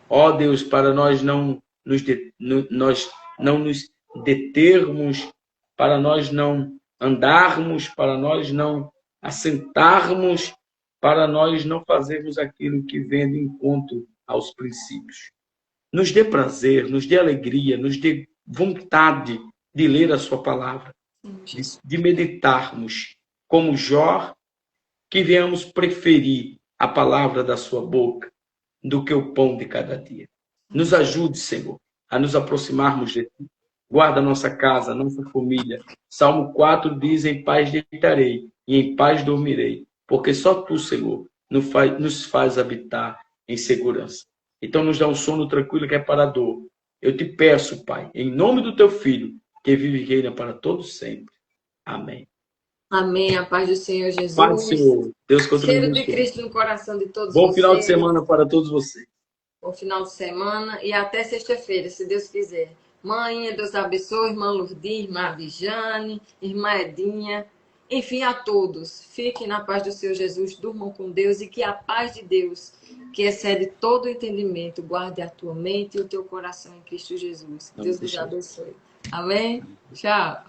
B: Ó Deus, para nós nós não nos determos, para nós não andarmos, para nós não assentarmos, para nós não fazermos aquilo que vem de encontro aos princípios. Nos dê prazer, nos dê alegria, nos dê vontade de ler a sua palavra, de meditarmos como Jó, que venhamos preferir a palavra da sua boca do que o pão de cada dia. Nos ajude, Senhor, a nos aproximarmos de Ti. Guarda nossa casa, nossa família. Salmo 4 diz, em paz deitarei e em paz dormirei, porque só Tu, Senhor, nos faz habitar em segurança. Então nos dá um sono tranquilo que é reparador. Eu te peço, Pai, em nome do Teu Filho, que vive e reina para todos sempre. Amém.
A: Amém. A paz do Senhor Jesus.
B: Paz do Senhor. Deus continue
A: Cheiro de
B: abençoando.
A: Cristo no coração de todos
B: Bom
A: vocês.
B: final de semana para todos vocês.
A: Bom final de semana e até sexta-feira, se Deus quiser. Mãe, Deus abençoe, irmã Lourdes, irmã Abijane, irmã Edinha, enfim, a todos. Fiquem na paz do Senhor Jesus, durmam com Deus e que a paz de Deus, que excede todo o entendimento, guarde a tua mente e o teu coração em Cristo Jesus. Deus vos abençoe. Amém? Tchau.